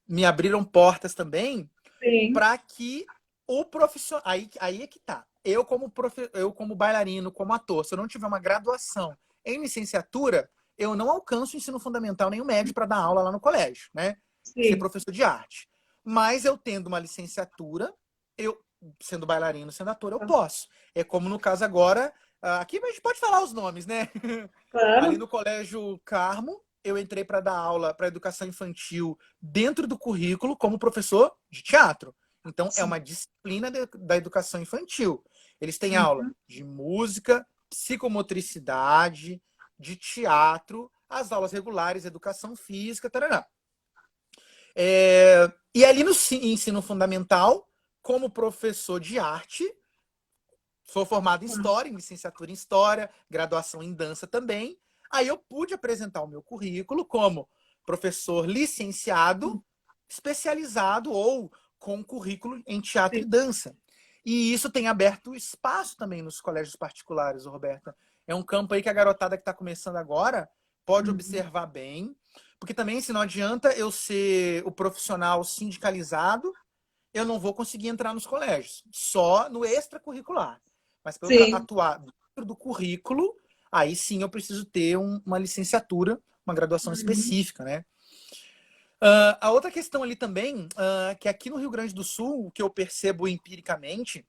me abriram portas também, sim, para que o profissional. Aí é que tá. Eu, como bailarino, como ator, se eu não tiver uma graduação em licenciatura, eu não alcanço o ensino fundamental nem o médio para dar aula lá no colégio, né? Ser sim. professor de arte. Mas eu tendo uma licenciatura, eu, sendo bailarino, sendo ator, eu posso. É como no caso agora. Aqui a gente pode falar os nomes, né? Ali Claro. no Colégio Carmo, eu entrei para dar aula para educação infantil dentro do currículo como professor de teatro. Então, é Sim. uma disciplina da educação infantil. Eles têm aula Uhum. de música, psicomotricidade, de teatro, as aulas regulares, educação física, tarará. E ali no ensino fundamental, como professor de arte, sou formado em História, em licenciatura em História, graduação em Dança também. Aí eu pude apresentar o meu currículo como professor licenciado, especializado ou com currículo em teatro e dança. E isso tem aberto espaço também nos colégios particulares, Roberta. É um campo aí que a garotada que está começando agora pode observar bem, porque também, se não adianta eu ser o profissional sindicalizado, eu não vou conseguir entrar nos colégios, só no extracurricular. Mas para eu atuar dentro do currículo, aí sim eu preciso ter uma licenciatura, uma graduação específica, né? A outra questão ali também, que aqui no Rio Grande do Sul, o que eu percebo empiricamente,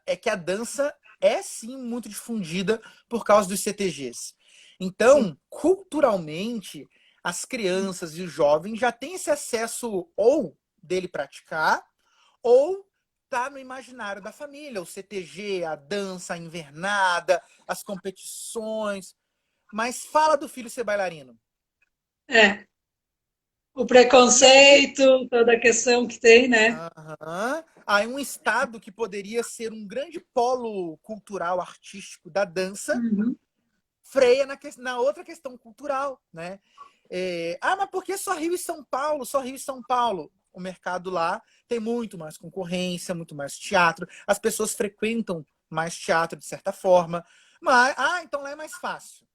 é que a dança é sim muito difundida por causa dos CTGs. Então, culturalmente, as crianças e os jovens já têm esse acesso ou dele praticar, ou tá no imaginário da família, o CTG, a dança, a invernada, as competições. Mas fala do filho ser bailarino. O preconceito, toda a questão que tem, né? Aí um estado que poderia ser um grande polo cultural, artístico da dança, freia na outra questão cultural, né? Mas por que só Rio e São Paulo? Só Rio e São Paulo. O mercado lá tem muito mais concorrência, muito mais teatro. As pessoas frequentam mais teatro, de certa forma. Mas, então lá é mais fácil.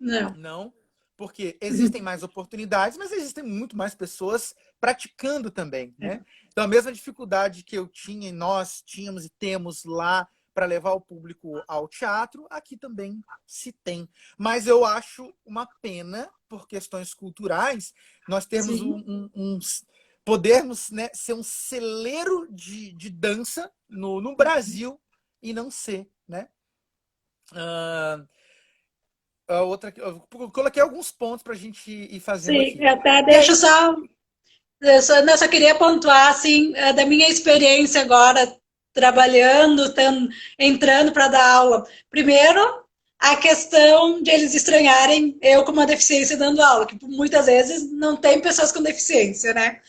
Não, porque existem mais oportunidades, mas existem muito mais pessoas praticando também, né? Então, a mesma dificuldade que eu tinha, e nós tínhamos e temos lá para levar o público ao teatro, aqui também se tem. Mas eu acho uma pena, por questões culturais, nós termos podermos, né, ser um celeiro de dança no Brasil e não ser, né? Eu coloquei alguns pontos para a gente ir fazendo aqui. Até deixa eu só queria pontuar, assim, da minha experiência agora, trabalhando, entrando para dar aula. Primeiro, a questão de eles estranharem eu com uma deficiência dando aula, que muitas vezes não tem pessoas com deficiência, né?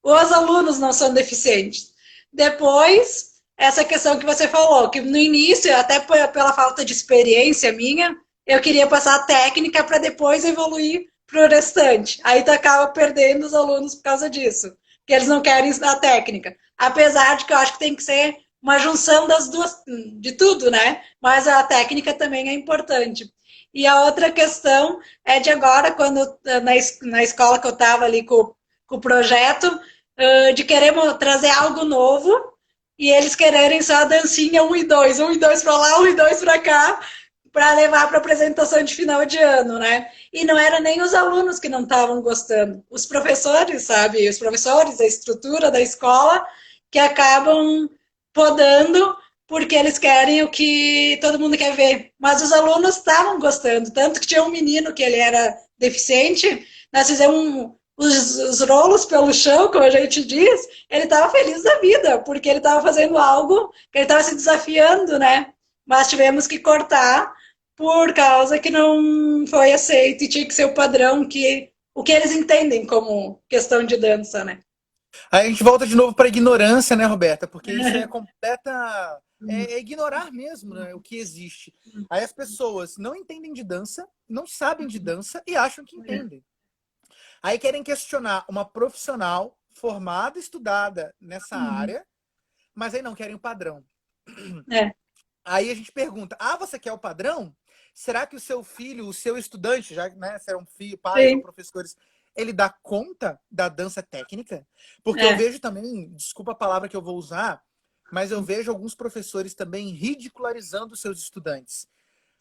Os alunos não são deficientes. Depois, essa questão que você falou, que no início, até pela falta de experiência minha, eu queria passar a técnica para depois evoluir para o restante. Aí tu acaba perdendo os alunos por causa disso, porque eles não querem ensinar a técnica. Apesar de que eu acho que tem que ser uma junção das duas, de tudo, né? Mas a técnica também é importante. E a outra questão é de agora, quando na escola que eu estava ali com o projeto, de querer trazer algo novo, e eles quererem só a dancinha 1 e 2, 1 e 2 para lá, 1 e 2 para cá, para levar para a apresentação de final de ano, né? E não era nem os alunos que não estavam gostando, os professores, sabe? Os professores, a estrutura da escola, que acabam podando porque eles querem o que todo mundo quer ver. Mas os alunos estavam gostando, tanto que tinha um menino que ele era deficiente, nós fizemos os rolos pelo chão, como a gente diz, ele estava feliz da vida, porque ele estava fazendo algo que ele estava se desafiando, né? Mas tivemos que cortar por causa que não foi aceito e tinha que ser o padrão o que eles entendem como questão de dança, né? Aí a gente volta de novo para a ignorância, né, Roberta? Porque isso é completa... É ignorar mesmo, né, o que existe. Aí as pessoas não entendem de dança, não sabem de dança e acham que entendem. Aí querem questionar uma profissional formada, estudada nessa área, mas aí não querem o padrão. Aí a gente pergunta, você quer o padrão? Será que o seu filho, o seu estudante, já né, serão filho, pais ou professores, ele dá conta da dança técnica? Porque eu vejo também, desculpa a palavra que eu vou usar, mas eu vejo alguns professores também ridicularizando seus estudantes.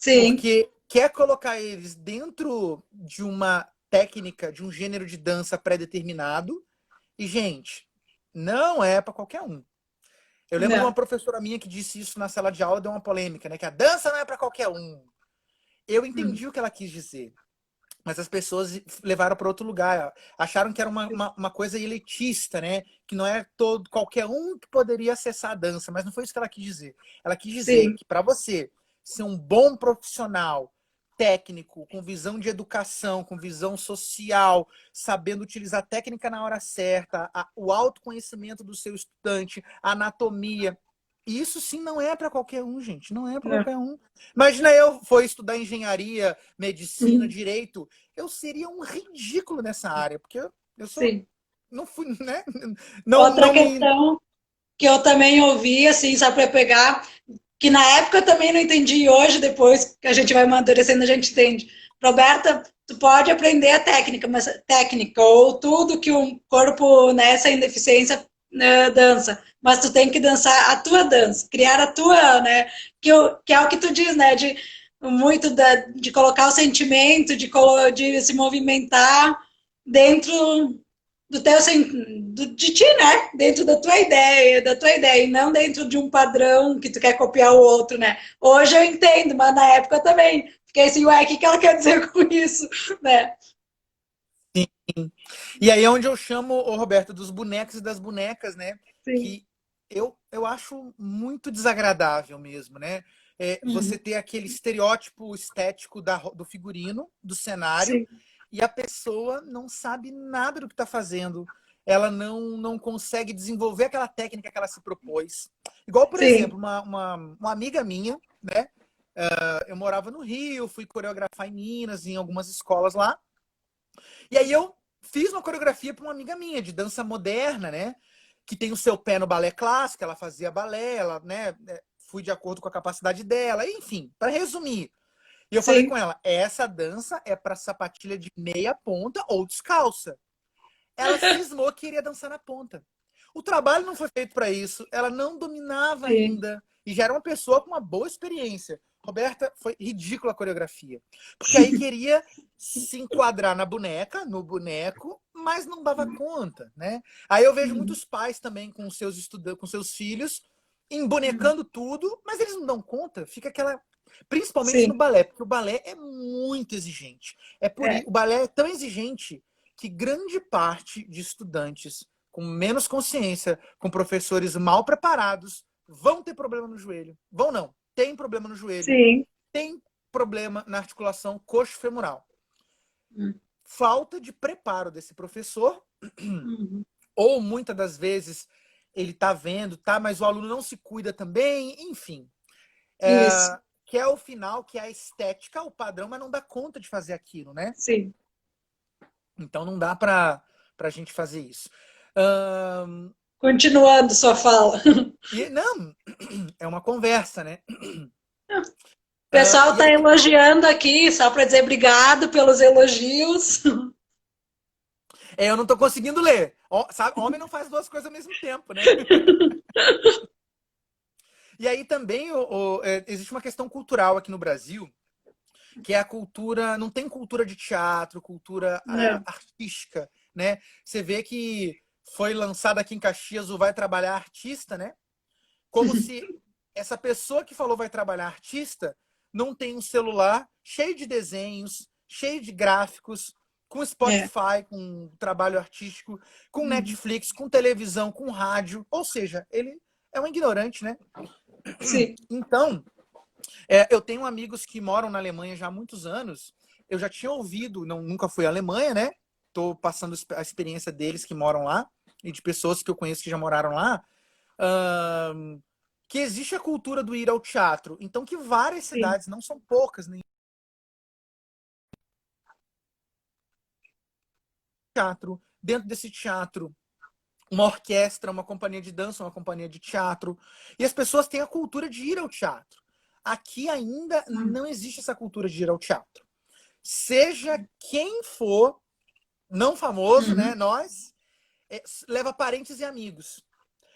Porque quer colocar eles dentro de uma técnica, de um gênero de dança pré-determinado. E, gente, não é para qualquer um. Eu lembro de uma professora minha que disse isso na sala de aula, deu uma polêmica, né? Que a dança não é para qualquer um. Eu entendi o que ela quis dizer. Mas as pessoas levaram para outro lugar. Acharam que era uma coisa elitista, né? Que não é qualquer um que poderia acessar a dança. Mas não foi isso que ela quis dizer. Ela quis dizer que para você ser um bom profissional, técnico, com visão de educação, com visão social, sabendo utilizar a técnica na hora certa, o autoconhecimento do seu estudante, a anatomia. Isso sim não é para qualquer um, gente. Não é para qualquer um. Imagina eu for estudar engenharia, medicina, direito. Eu seria um ridículo nessa área, porque Eu sou, sim. não fui, né? Outra Não me. questão que eu também ouvi, assim, só para pegar, que na época eu também não entendi, e hoje, depois que a gente vai amadurecendo, a gente entende. Roberta, tu pode aprender a técnica, mas técnica, ou tudo que um corpo, né, sem deficiência, né, dança, mas tu tem que dançar a tua dança, criar a tua, né, que é o que tu diz, né, de muito de colocar o sentimento, de se movimentar dentro do teu de ti, né? Dentro da tua ideia, e não dentro de um padrão que tu quer copiar o outro, né? Hoje eu entendo, mas na época eu também fiquei assim, ué, o que ela quer dizer com isso, né? Sim. E aí é onde eu chamo, ô Roberto, dos bonecos e das bonecas, né? Sim. Que eu acho muito desagradável mesmo, né? Você Uhum. ter aquele estereótipo estético do figurino, do cenário, Sim. e a pessoa não sabe nada do que está fazendo. Ela não consegue desenvolver aquela técnica que ela se propôs. Igual, por exemplo, Sim. uma amiga minha, né? Eu morava no Rio, fui coreografar em Minas, em algumas escolas lá. E aí eu fiz uma coreografia para uma amiga minha de dança moderna, né? Que tem o seu pé no balé clássico, ela fazia balé, ela, né? Fui de acordo com a capacidade dela, enfim, para resumir. E eu falei com Sim. ela: essa dança é para sapatilha de meia ponta ou descalça. Ela cismou que iria dançar na ponta. O trabalho não foi feito para isso, ela não dominava Sim. ainda e já era uma pessoa com uma boa experiência. Roberta, foi ridícula a coreografia, porque aí queria se enquadrar na boneca, no boneco, mas não dava conta, né? Aí eu vejo Uhum. muitos pais também com seus estudantes, com seus filhos, Uhum. embonecando tudo, mas eles não dão conta, fica aquela, principalmente no Sim. balé, porque o balé é muito exigente. É. O balé é tão exigente que grande parte de estudantes com menos consciência, com professores mal preparados, vão ter problema no joelho. Vão não. Tem problema no joelho. Sim. Tem problema na articulação coxo-femoral. Uhum. Falta de preparo desse professor, Uhum. ou muitas das vezes ele está vendo, tá, mas o aluno não se cuida também, enfim. Isso. Que é o final, que é a estética, o padrão, mas não dá conta de fazer aquilo, né? Sim. Então não dá para a gente fazer isso. Ahn, Continuando sua fala. e não, é uma conversa, né? O pessoal E está aí elogiando aqui, só para dizer obrigado pelos elogios. eu não tô conseguindo ler. Sabe, homem não faz duas coisas ao mesmo tempo, né? E aí também existe uma questão cultural aqui no Brasil, que é a cultura, não tem cultura de teatro, cultura Não. artística, né? Você vê que foi lançado aqui em Caxias o Vai Trabalhar Artista, né? Como se essa pessoa que falou vai trabalhar artista não tem um celular cheio de desenhos, cheio de gráficos, com É. Spotify, com trabalho artístico, com Netflix, com televisão, com rádio. Ou seja, ele é um ignorante, né? Sim. Então, eu tenho amigos que moram na Alemanha já há muitos anos. Eu já tinha ouvido, nunca fui à Alemanha, né? Estou passando a experiência deles que moram lá e de pessoas que eu conheço que já moraram lá. Que existe a cultura do ir ao teatro. Então, que várias Sim. cidades, não são poucas, nem teatro. Dentro desse teatro, uma orquestra, uma companhia de dança, uma companhia de teatro. E as pessoas têm a cultura de ir ao teatro. Aqui ainda não existe essa cultura de ir ao teatro. Seja quem for, não famoso, né? Uhum. Nós, leva parentes e amigos.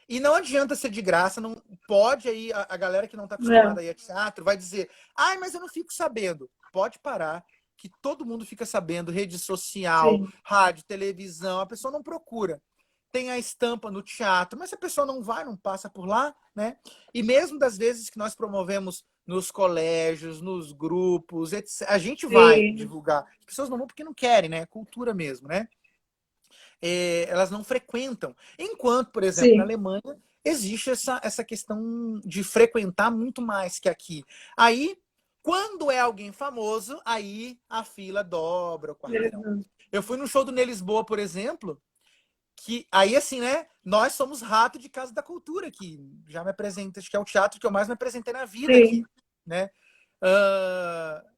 E não adianta ser de graça, não pode aí a galera que não está Não. acostumada a ir a teatro vai dizer: "Ai, mas eu não fico sabendo". Pode parar, que todo mundo fica sabendo, rede social, Sim. rádio, televisão, a pessoa não procura. Tem a estampa no teatro, mas se a pessoa não vai, não passa por lá, né? E mesmo das vezes que nós promovemos nos colégios, nos grupos, etc., a gente vai Sim. divulgar. As pessoas não vão porque não querem, né? É cultura mesmo, né? Elas não frequentam. Enquanto, por exemplo, na Sim. Alemanha, existe essa questão de frequentar muito mais que aqui. Aí, quando é alguém famoso, aí a fila dobra o quarteirão. Uhum. Eu fui no show do Ney Lisboa, por exemplo, que aí assim, né? Nós somos rato de Casa da Cultura aqui. Já me apresentei, acho que é o teatro que eu mais me apresentei na vida aqui, Sim. né? Uh,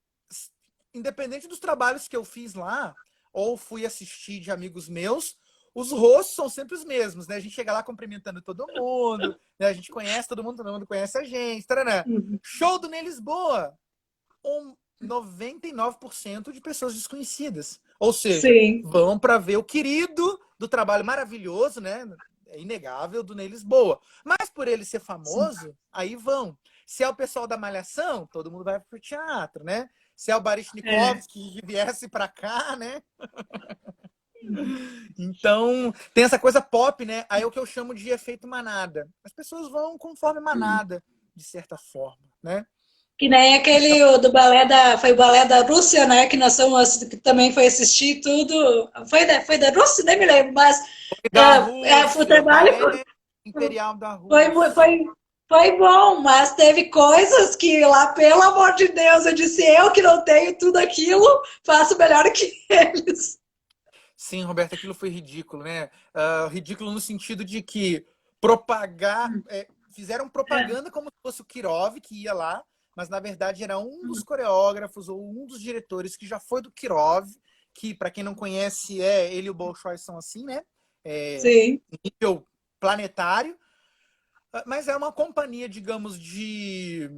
Independente dos trabalhos que eu fiz lá, ou fui assistir de amigos meus, os rostos são sempre os mesmos, né? A gente chega lá cumprimentando todo mundo, né? A gente conhece todo mundo conhece a gente. Taranã. Uhum. Show do Ney Lisboa, 99% de pessoas desconhecidas. Ou seja, Sim. vão para ver o querido do trabalho maravilhoso, né? É inegável, do Ney Lisboa. Mas por ele ser famoso, aí vão. Se é o pessoal da Malhação, todo mundo vai pro teatro, né? Se é o Baryshnikovsky que viesse para cá, né? Então, tem essa coisa pop, né? Aí é o que eu chamo de efeito manada. As pessoas vão conforme manada, de certa forma, né? Que nem aquele do balé foi o balé da Rússia, né? Que nós somos, que também foi assistir tudo. Foi da Rússia, nem me lembro, mas Da o Rússia, trabalho Balé Imperial da foi, Rússia. foi, foi bom, mas teve coisas que lá, pelo amor de Deus, eu disse, eu que não tenho tudo aquilo, faço melhor que eles. Sim, Roberto, aquilo foi ridículo, né? Ridículo no sentido de que propagar, fizeram propaganda como se fosse o Kirov que ia lá, mas na verdade era um dos coreógrafos ou um dos diretores que já foi do Kirov, que para quem não conhece, ele e o Bolshoi são assim, né? Sim. Nível planetário, mas é uma companhia, digamos, de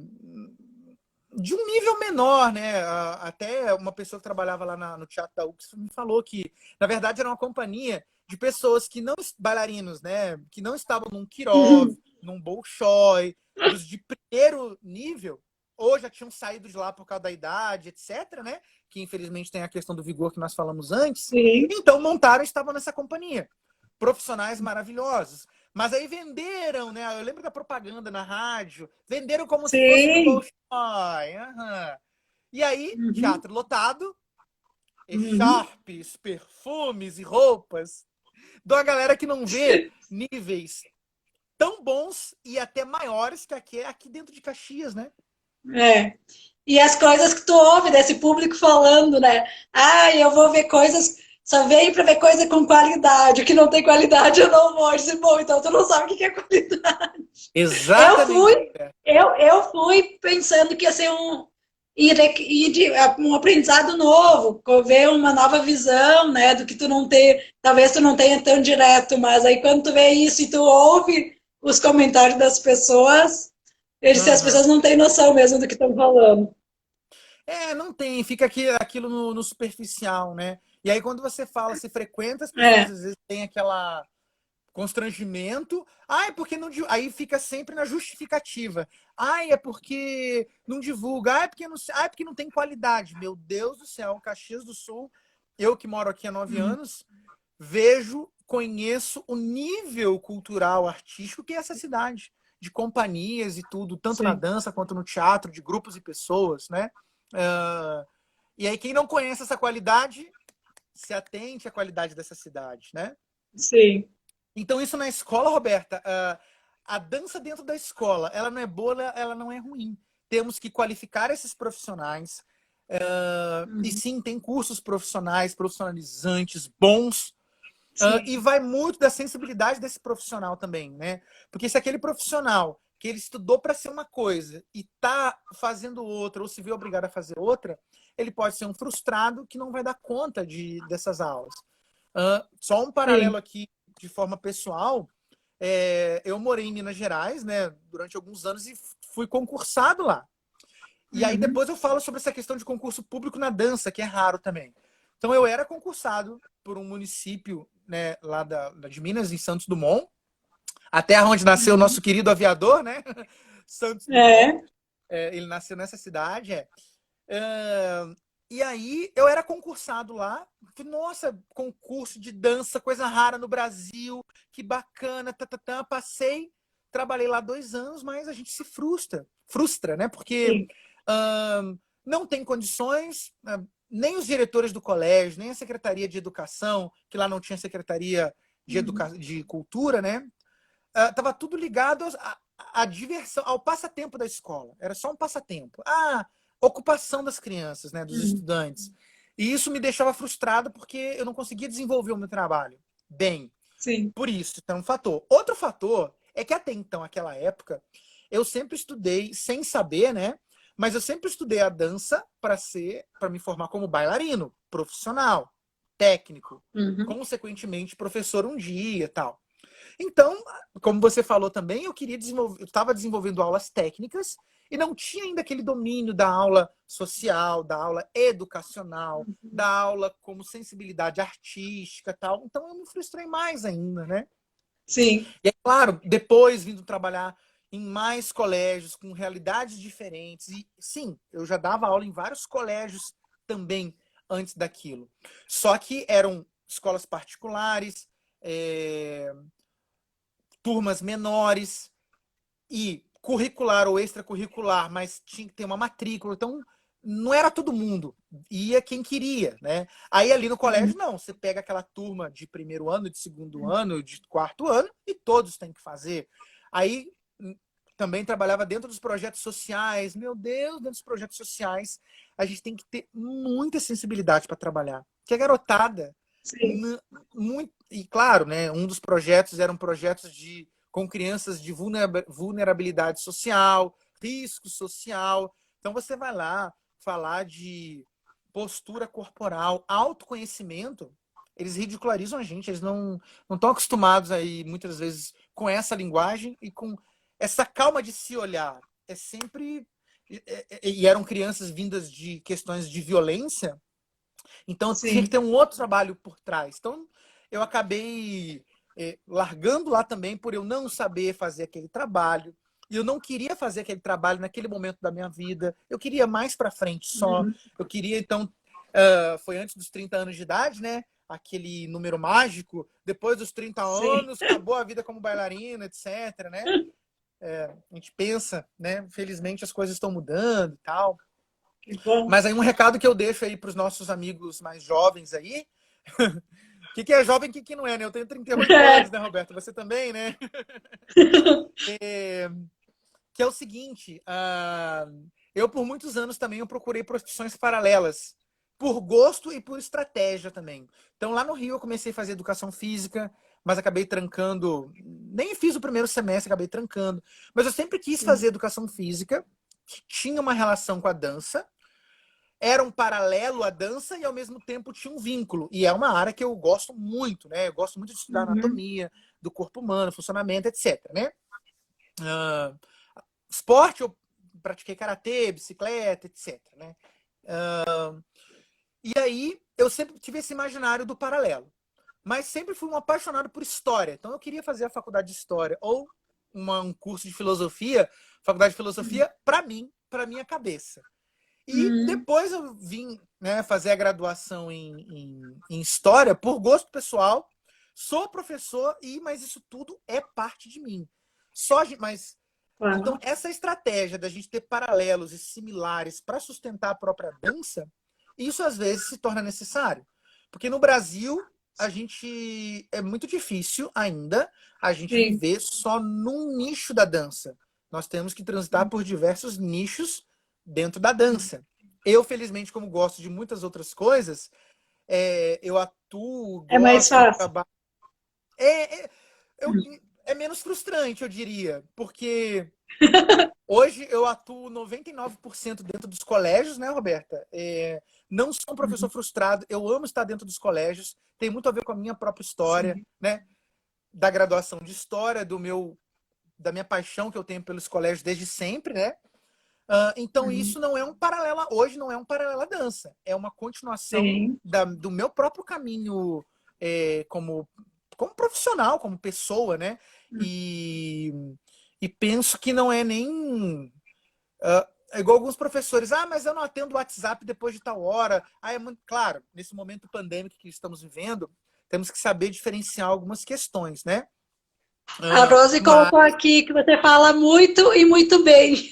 um nível menor, né? Até uma pessoa que trabalhava lá no Teatro da UX me falou que, na verdade, era uma companhia de pessoas que não, bailarinos, né? Que não estavam num Kirov, num Bolshoi, dos de primeiro nível, ou já tinham saído de lá por causa da idade, etc., né? Que infelizmente tem a questão do vigor que nós falamos antes. Sim. Então montaram e estavam nessa companhia. Profissionais maravilhosos. Mas aí venderam, né? Eu lembro da propaganda na rádio. Venderam como se fosse do Sim. Bolshoi. Uhum. E aí, Uhum. teatro lotado, Uhum. echarpes, perfumes e roupas. De uma galera que não vê níveis tão bons e até maiores que aqui dentro de Caxias, né? É. E as coisas que tu ouve desse público falando, né? Ah, eu vou ver coisas, só venho para ver coisa com qualidade. O que não tem qualidade eu não vou. Eu disse, bom, então tu não sabe o que é qualidade. Eu Exatamente. fui, eu fui pensando que ia ser um aprendizado novo, ver uma nova visão, né? Do que tu não ter, talvez tu não tenha tão direto, mas aí quando tu vê isso e tu ouve os comentários das pessoas, eu disse, as Uhum. pessoas não têm noção mesmo do que estão falando. Não tem, fica aquilo no superficial, né? E aí, quando você fala, se frequenta, as pessoas É, às vezes têm aquela constrangimento. Ai, porque não. Aí fica sempre na justificativa. Ai, é porque não divulga. Ai, porque não tem qualidade. Meu Deus do céu, Caxias do Sul, eu que moro aqui há 9 anos, vejo, conheço o nível cultural, artístico que é essa cidade. De companhias e tudo, tanto na sim, dança quanto no teatro, de grupos e pessoas, né? Uh, e aí, quem não conhece essa qualidade, se atente à qualidade dessa cidade, né? sim. Então, isso na escola, Roberta, a dança dentro da escola, ela não é boa, ela não é ruim. Temos que qualificar esses profissionais. E sim, tem cursos profissionais, profissionalizantes, bons. E Sim, vai muito da sensibilidade desse profissional também, né? Porque se aquele profissional que ele estudou para ser uma coisa e está fazendo outra, ou se vê obrigado a fazer outra, ele pode ser um frustrado que não vai dar conta dessas aulas. Só um paralelo sim. aqui de forma pessoal. Eu morei em Minas Gerais, né, durante alguns anos e fui concursado lá. E aí Uhum. depois eu falo sobre essa questão de concurso público na dança, que é raro também. Então eu era concursado por um município, né, lá de Minas, em Santos Dumont, a terra onde nasceu o nosso querido aviador, né? Santos Dumont. É, Ele nasceu nessa cidade. E aí eu era concursado lá. Nossa, concurso de dança, coisa rara no Brasil, que bacana, passei, trabalhei lá 2 anos, mas a gente se frustra, né? Porque sim. não tem condições, nem os diretores do colégio, nem a Secretaria de Educação, que lá não tinha Secretaria de Cultura, né? Tava tudo ligado à diversão, ao passatempo da escola. Era só um passatempo. Ocupação das crianças, né, dos estudantes. E isso me deixava frustrado porque eu não conseguia desenvolver o meu trabalho bem. Sim. Por isso, então, um fator. Outro fator é que até então, aquela época, eu sempre estudei sem saber, né? Mas eu sempre estudei a dança para me formar como bailarino profissional, técnico, Uhum. consequentemente professor um dia, tal. Então, como você falou também, eu estava desenvolvendo aulas técnicas e não tinha ainda aquele domínio da aula social, da aula educacional, da aula como sensibilidade artística, tal. Então eu me frustrei mais ainda, né? Sim, E é claro, depois vindo trabalhar em mais colégios com realidades diferentes e sim, eu já dava aula em vários colégios também antes daquilo. Só que eram escolas particulares, é, turmas menores e curricular ou extracurricular, mas tinha que ter uma matrícula. Então, não era todo mundo. Ia quem queria, né? Aí ali no colégio, não. Você pega aquela turma de primeiro ano, de segundo ano, de quarto ano, e todos têm que fazer. Aí também trabalhava dentro dos projetos sociais. Meu Deus, dentro dos projetos sociais, a gente tem que ter muita sensibilidade para trabalhar. Porque a garotada, sim, muito, e claro, né, um dos projetos eram projetos com crianças de vulnerabilidade social, risco social. Então você vai lá falar de postura corporal, autoconhecimento, eles ridicularizam a gente, eles não estão acostumados aí muitas vezes com essa linguagem e com essa calma de se olhar. É sempre e eram crianças vindas de questões de violência, então tinha que sim. ter um outro trabalho por trás. Então eu acabei largando lá também por eu não saber fazer aquele trabalho. E eu não queria fazer aquele trabalho naquele momento da minha vida. Eu queria mais para frente só. Uhum. Eu queria, então, foi antes dos 30 anos de idade, né? Aquele número mágico. Depois dos 30 Sim, anos, acabou a vida como bailarina, etc, né? A gente pensa, né? Felizmente as coisas estão mudando e tal. que bom. Mas aí um recado que eu deixo aí para os nossos amigos mais jovens aí. O que é jovem e o que não é, né? Eu tenho 38 anos, né, Roberto? Você também, né? Que é o seguinte, eu por muitos anos também eu procurei profissões paralelas, por gosto e por estratégia também. Então lá no Rio eu comecei a fazer educação física, mas acabei trancando, nem fiz o primeiro semestre, acabei trancando. Mas eu sempre quis fazer educação física, que tinha uma relação com a dança, era um paralelo à dança e ao mesmo tempo tinha um vínculo. E é uma área que eu gosto muito, né? Eu gosto muito de estudar Uhum. anatomia do corpo humano, funcionamento, etc, né? Uh, esporte, eu pratiquei karatê, bicicleta, etc, né? E aí eu sempre tive esse imaginário do paralelo. Mas sempre fui um apaixonado por história. Então eu queria fazer a faculdade de história ou um curso de filosofia, faculdade de filosofia, para mim, para minha cabeça. E Uhum. depois eu vim, né, fazer a graduação em História por gosto pessoal. Sou professor, mas isso tudo é parte de mim. Mas então Claro. essa estratégia da gente ter paralelos e similares para sustentar a própria dança, isso às vezes se torna necessário. Porque no Brasil a gente é muito difícil ainda a gente Sim. viver só num nicho da dança. Nós temos que transitar por diversos nichos dentro da dança. Eu, felizmente, como gosto de muitas outras coisas, eu atuo, É mais gosto, fácil. trabalho. É, é, eu, é menos frustrante, eu diria, porque hoje eu atuo 99% dentro dos colégios, né, Roberta? Não sou um professor frustrado, eu amo estar dentro dos colégios, tem muito a ver com a minha própria história, Sim. né? Da graduação de história, da minha paixão que eu tenho pelos colégios desde sempre, né? Então Uhum. isso não é um paralelo, hoje não é um paralelo à dança, é uma continuação Sim. do meu próprio caminho como profissional, como pessoa, né? E, e penso que não é nem é igual alguns professores, mas eu não atendo o WhatsApp depois de tal hora. É muito claro, nesse momento pandêmico que estamos vivendo, temos que saber diferenciar algumas questões, né? A Rose Mas colocou aqui que você fala muito e muito bem.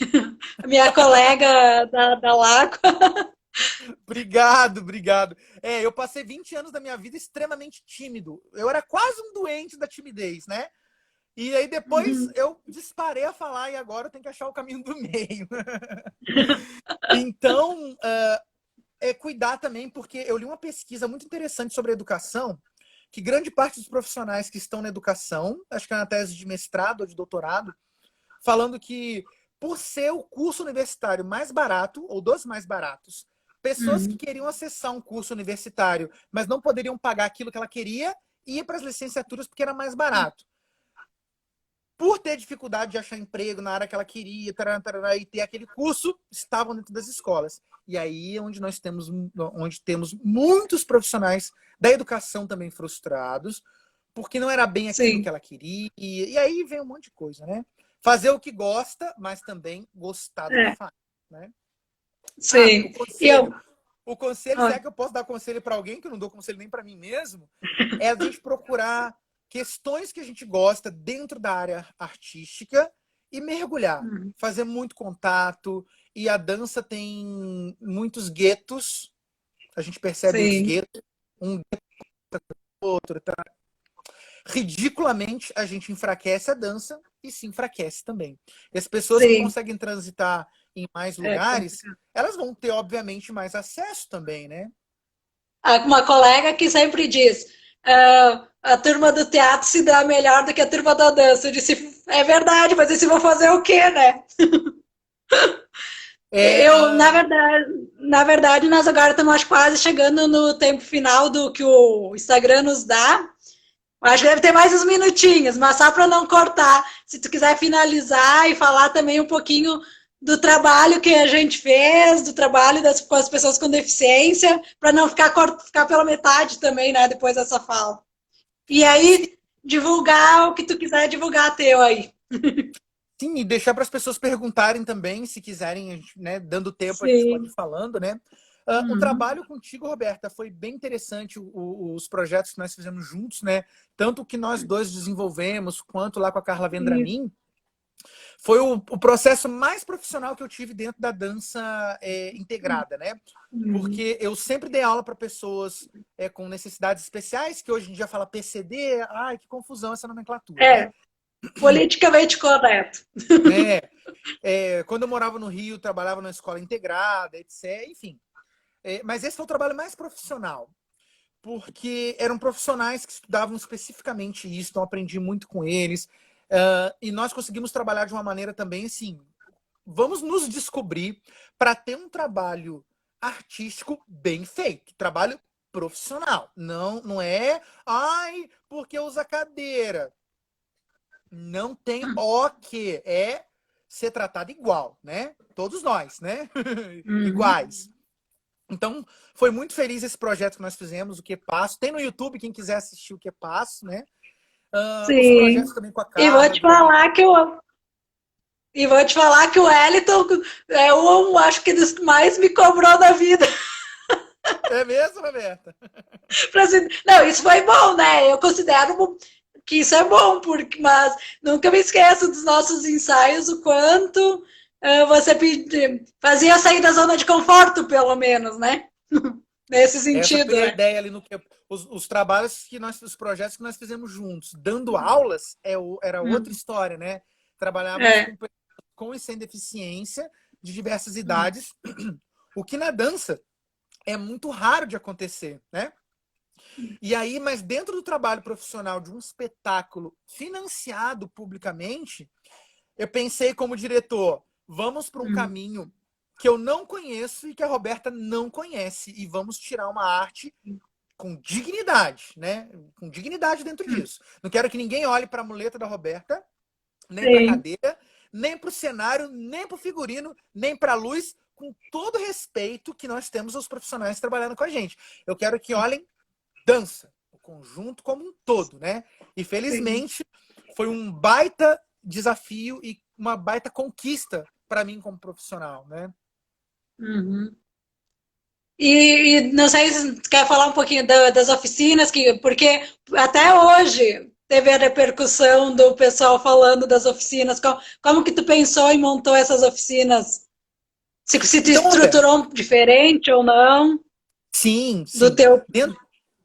A minha colega da Laco. obrigado, obrigado. Eu passei 20 anos da minha vida extremamente tímido. Eu era quase um doente da timidez, né? E aí depois Uhum. eu disparei a falar e agora eu tenho que achar o caminho do meio. Então, cuidar também, porque eu li uma pesquisa muito interessante sobre a educação, que grande parte dos profissionais que estão na educação, acho que é na tese de mestrado ou de doutorado, falando que por ser o curso universitário mais barato, ou dos mais baratos, Pessoas que queriam acessar um curso universitário, mas não poderiam pagar aquilo que ela queria, e ir para as licenciaturas porque era mais barato. Por ter dificuldade de achar emprego na área que ela queria, tarará, e ter aquele curso, estavam dentro das escolas. E aí é onde temos muitos profissionais da educação também frustrados, porque não era bem aquilo Sim. que ela queria. E aí vem um monte de coisa, né? Fazer o que gosta, mas também gostar do que faz, né? Sim. O conselho. O conselho, Ah. se é que eu posso dar conselho para alguém, que eu não dou conselho nem para mim mesmo, é a gente procurar questões que a gente gosta dentro da área artística e mergulhar, fazer muito contato. E a dança tem muitos guetos, a gente percebe os Sim. guetos, um gueto outro, tá? Ridiculamente a gente enfraquece a dança e se enfraquece também. E as pessoas que Sim. conseguem transitar em mais lugares, elas vão ter, obviamente, mais acesso também, né? Uma colega que sempre diz, a turma do teatro se dá melhor do que a turma da dança. Eu disse, é verdade, mas eles vão fazer o quê, né? Na verdade, nós agora estamos quase chegando no tempo final do que o Instagram nos dá. Acho que deve ter mais uns minutinhos, mas só para não cortar, se tu quiser finalizar e falar também um pouquinho do trabalho que a gente fez, do trabalho com as pessoas com deficiência, para não ficar pela metade também, né, depois dessa fala. E aí, divulgar o que tu quiser divulgar teu aí. Sim, e deixar para as pessoas perguntarem também, se quiserem, né, dando tempo, Sim. a gente pode ir falando, né? O trabalho contigo, Roberta, foi bem interessante, os projetos que nós fizemos juntos, né? Tanto o que nós dois desenvolvemos, quanto lá com a Carla Vendramin. Foi o processo mais profissional que eu tive dentro da dança integrada, né? Porque eu sempre dei aula para pessoas com necessidades especiais, que hoje em dia fala PCD, ai, que confusão essa nomenclatura, né? Politicamente correto. Quando eu morava no Rio, trabalhava na escola integrada, etc. Enfim. Mas esse foi o trabalho mais profissional, porque eram profissionais que estudavam especificamente isso, então aprendi muito com eles. E nós conseguimos trabalhar de uma maneira também assim, vamos nos descobrir para ter um trabalho artístico bem feito, trabalho profissional. Não é, ai, porque usa cadeira. Não tem o que é ser tratado igual, né? Todos nós, né? Iguais. Então, foi muito feliz esse projeto que nós fizemos, o Que Passo. Tem no YouTube, quem quiser assistir o Que Passo, né? Os projetos também com a Carla. E vou te falar que o Wellington é acho que dos que mais me cobrou na vida. É mesmo, Roberta? Não, isso foi bom, né? Eu considero que isso é bom, mas nunca me esqueço dos nossos ensaios, o quanto você fazia sair da zona de conforto, pelo menos, né? Nesse sentido. Essa foi a ideia ali no que os trabalhos os projetos que nós fizemos juntos, dando aulas, era outra história, né? Trabalhávamos com pessoas com e sem deficiência, de diversas idades, o que na dança é muito raro de acontecer, né? E aí, mas dentro do trabalho profissional de um espetáculo financiado publicamente, eu pensei como diretor, vamos para um caminho que eu não conheço e que a Roberta não conhece, e vamos tirar uma arte com dignidade, né? Com dignidade dentro disso. Não quero que ninguém olhe para a muleta da Roberta, nem para a cadeira, nem para o cenário, nem para o figurino, nem para a luz, com todo o respeito que nós temos aos profissionais trabalhando com a gente. Eu quero que olhem dança, o conjunto como um todo, né? E felizmente foi um baita desafio e uma baita conquista para mim como profissional, né? E não sei se quer falar um pouquinho das oficinas, porque até hoje teve a repercussão do pessoal falando das oficinas. Como que tu pensou e montou essas oficinas? Se tu Então, estruturou diferente ou não? Sim. Do teu...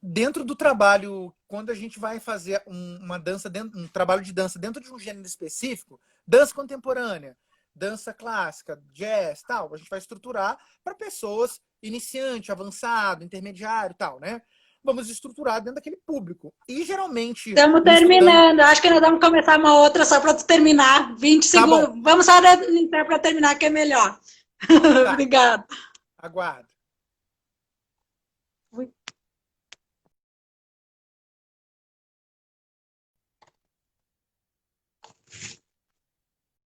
Dentro do trabalho, quando a gente vai fazer um trabalho de dança dentro de um gênero específico, dança contemporânea, dança clássica, jazz, tal, a gente vai estruturar para pessoas iniciante, avançado, intermediário, tal, né? Vamos estruturar dentro daquele público. E geralmente... Estamos terminando. Acho que nós vamos começar uma outra só para tu terminar. 20 segundos. Vamos só para terminar, que é melhor. Tá. Obrigada. Aguardo.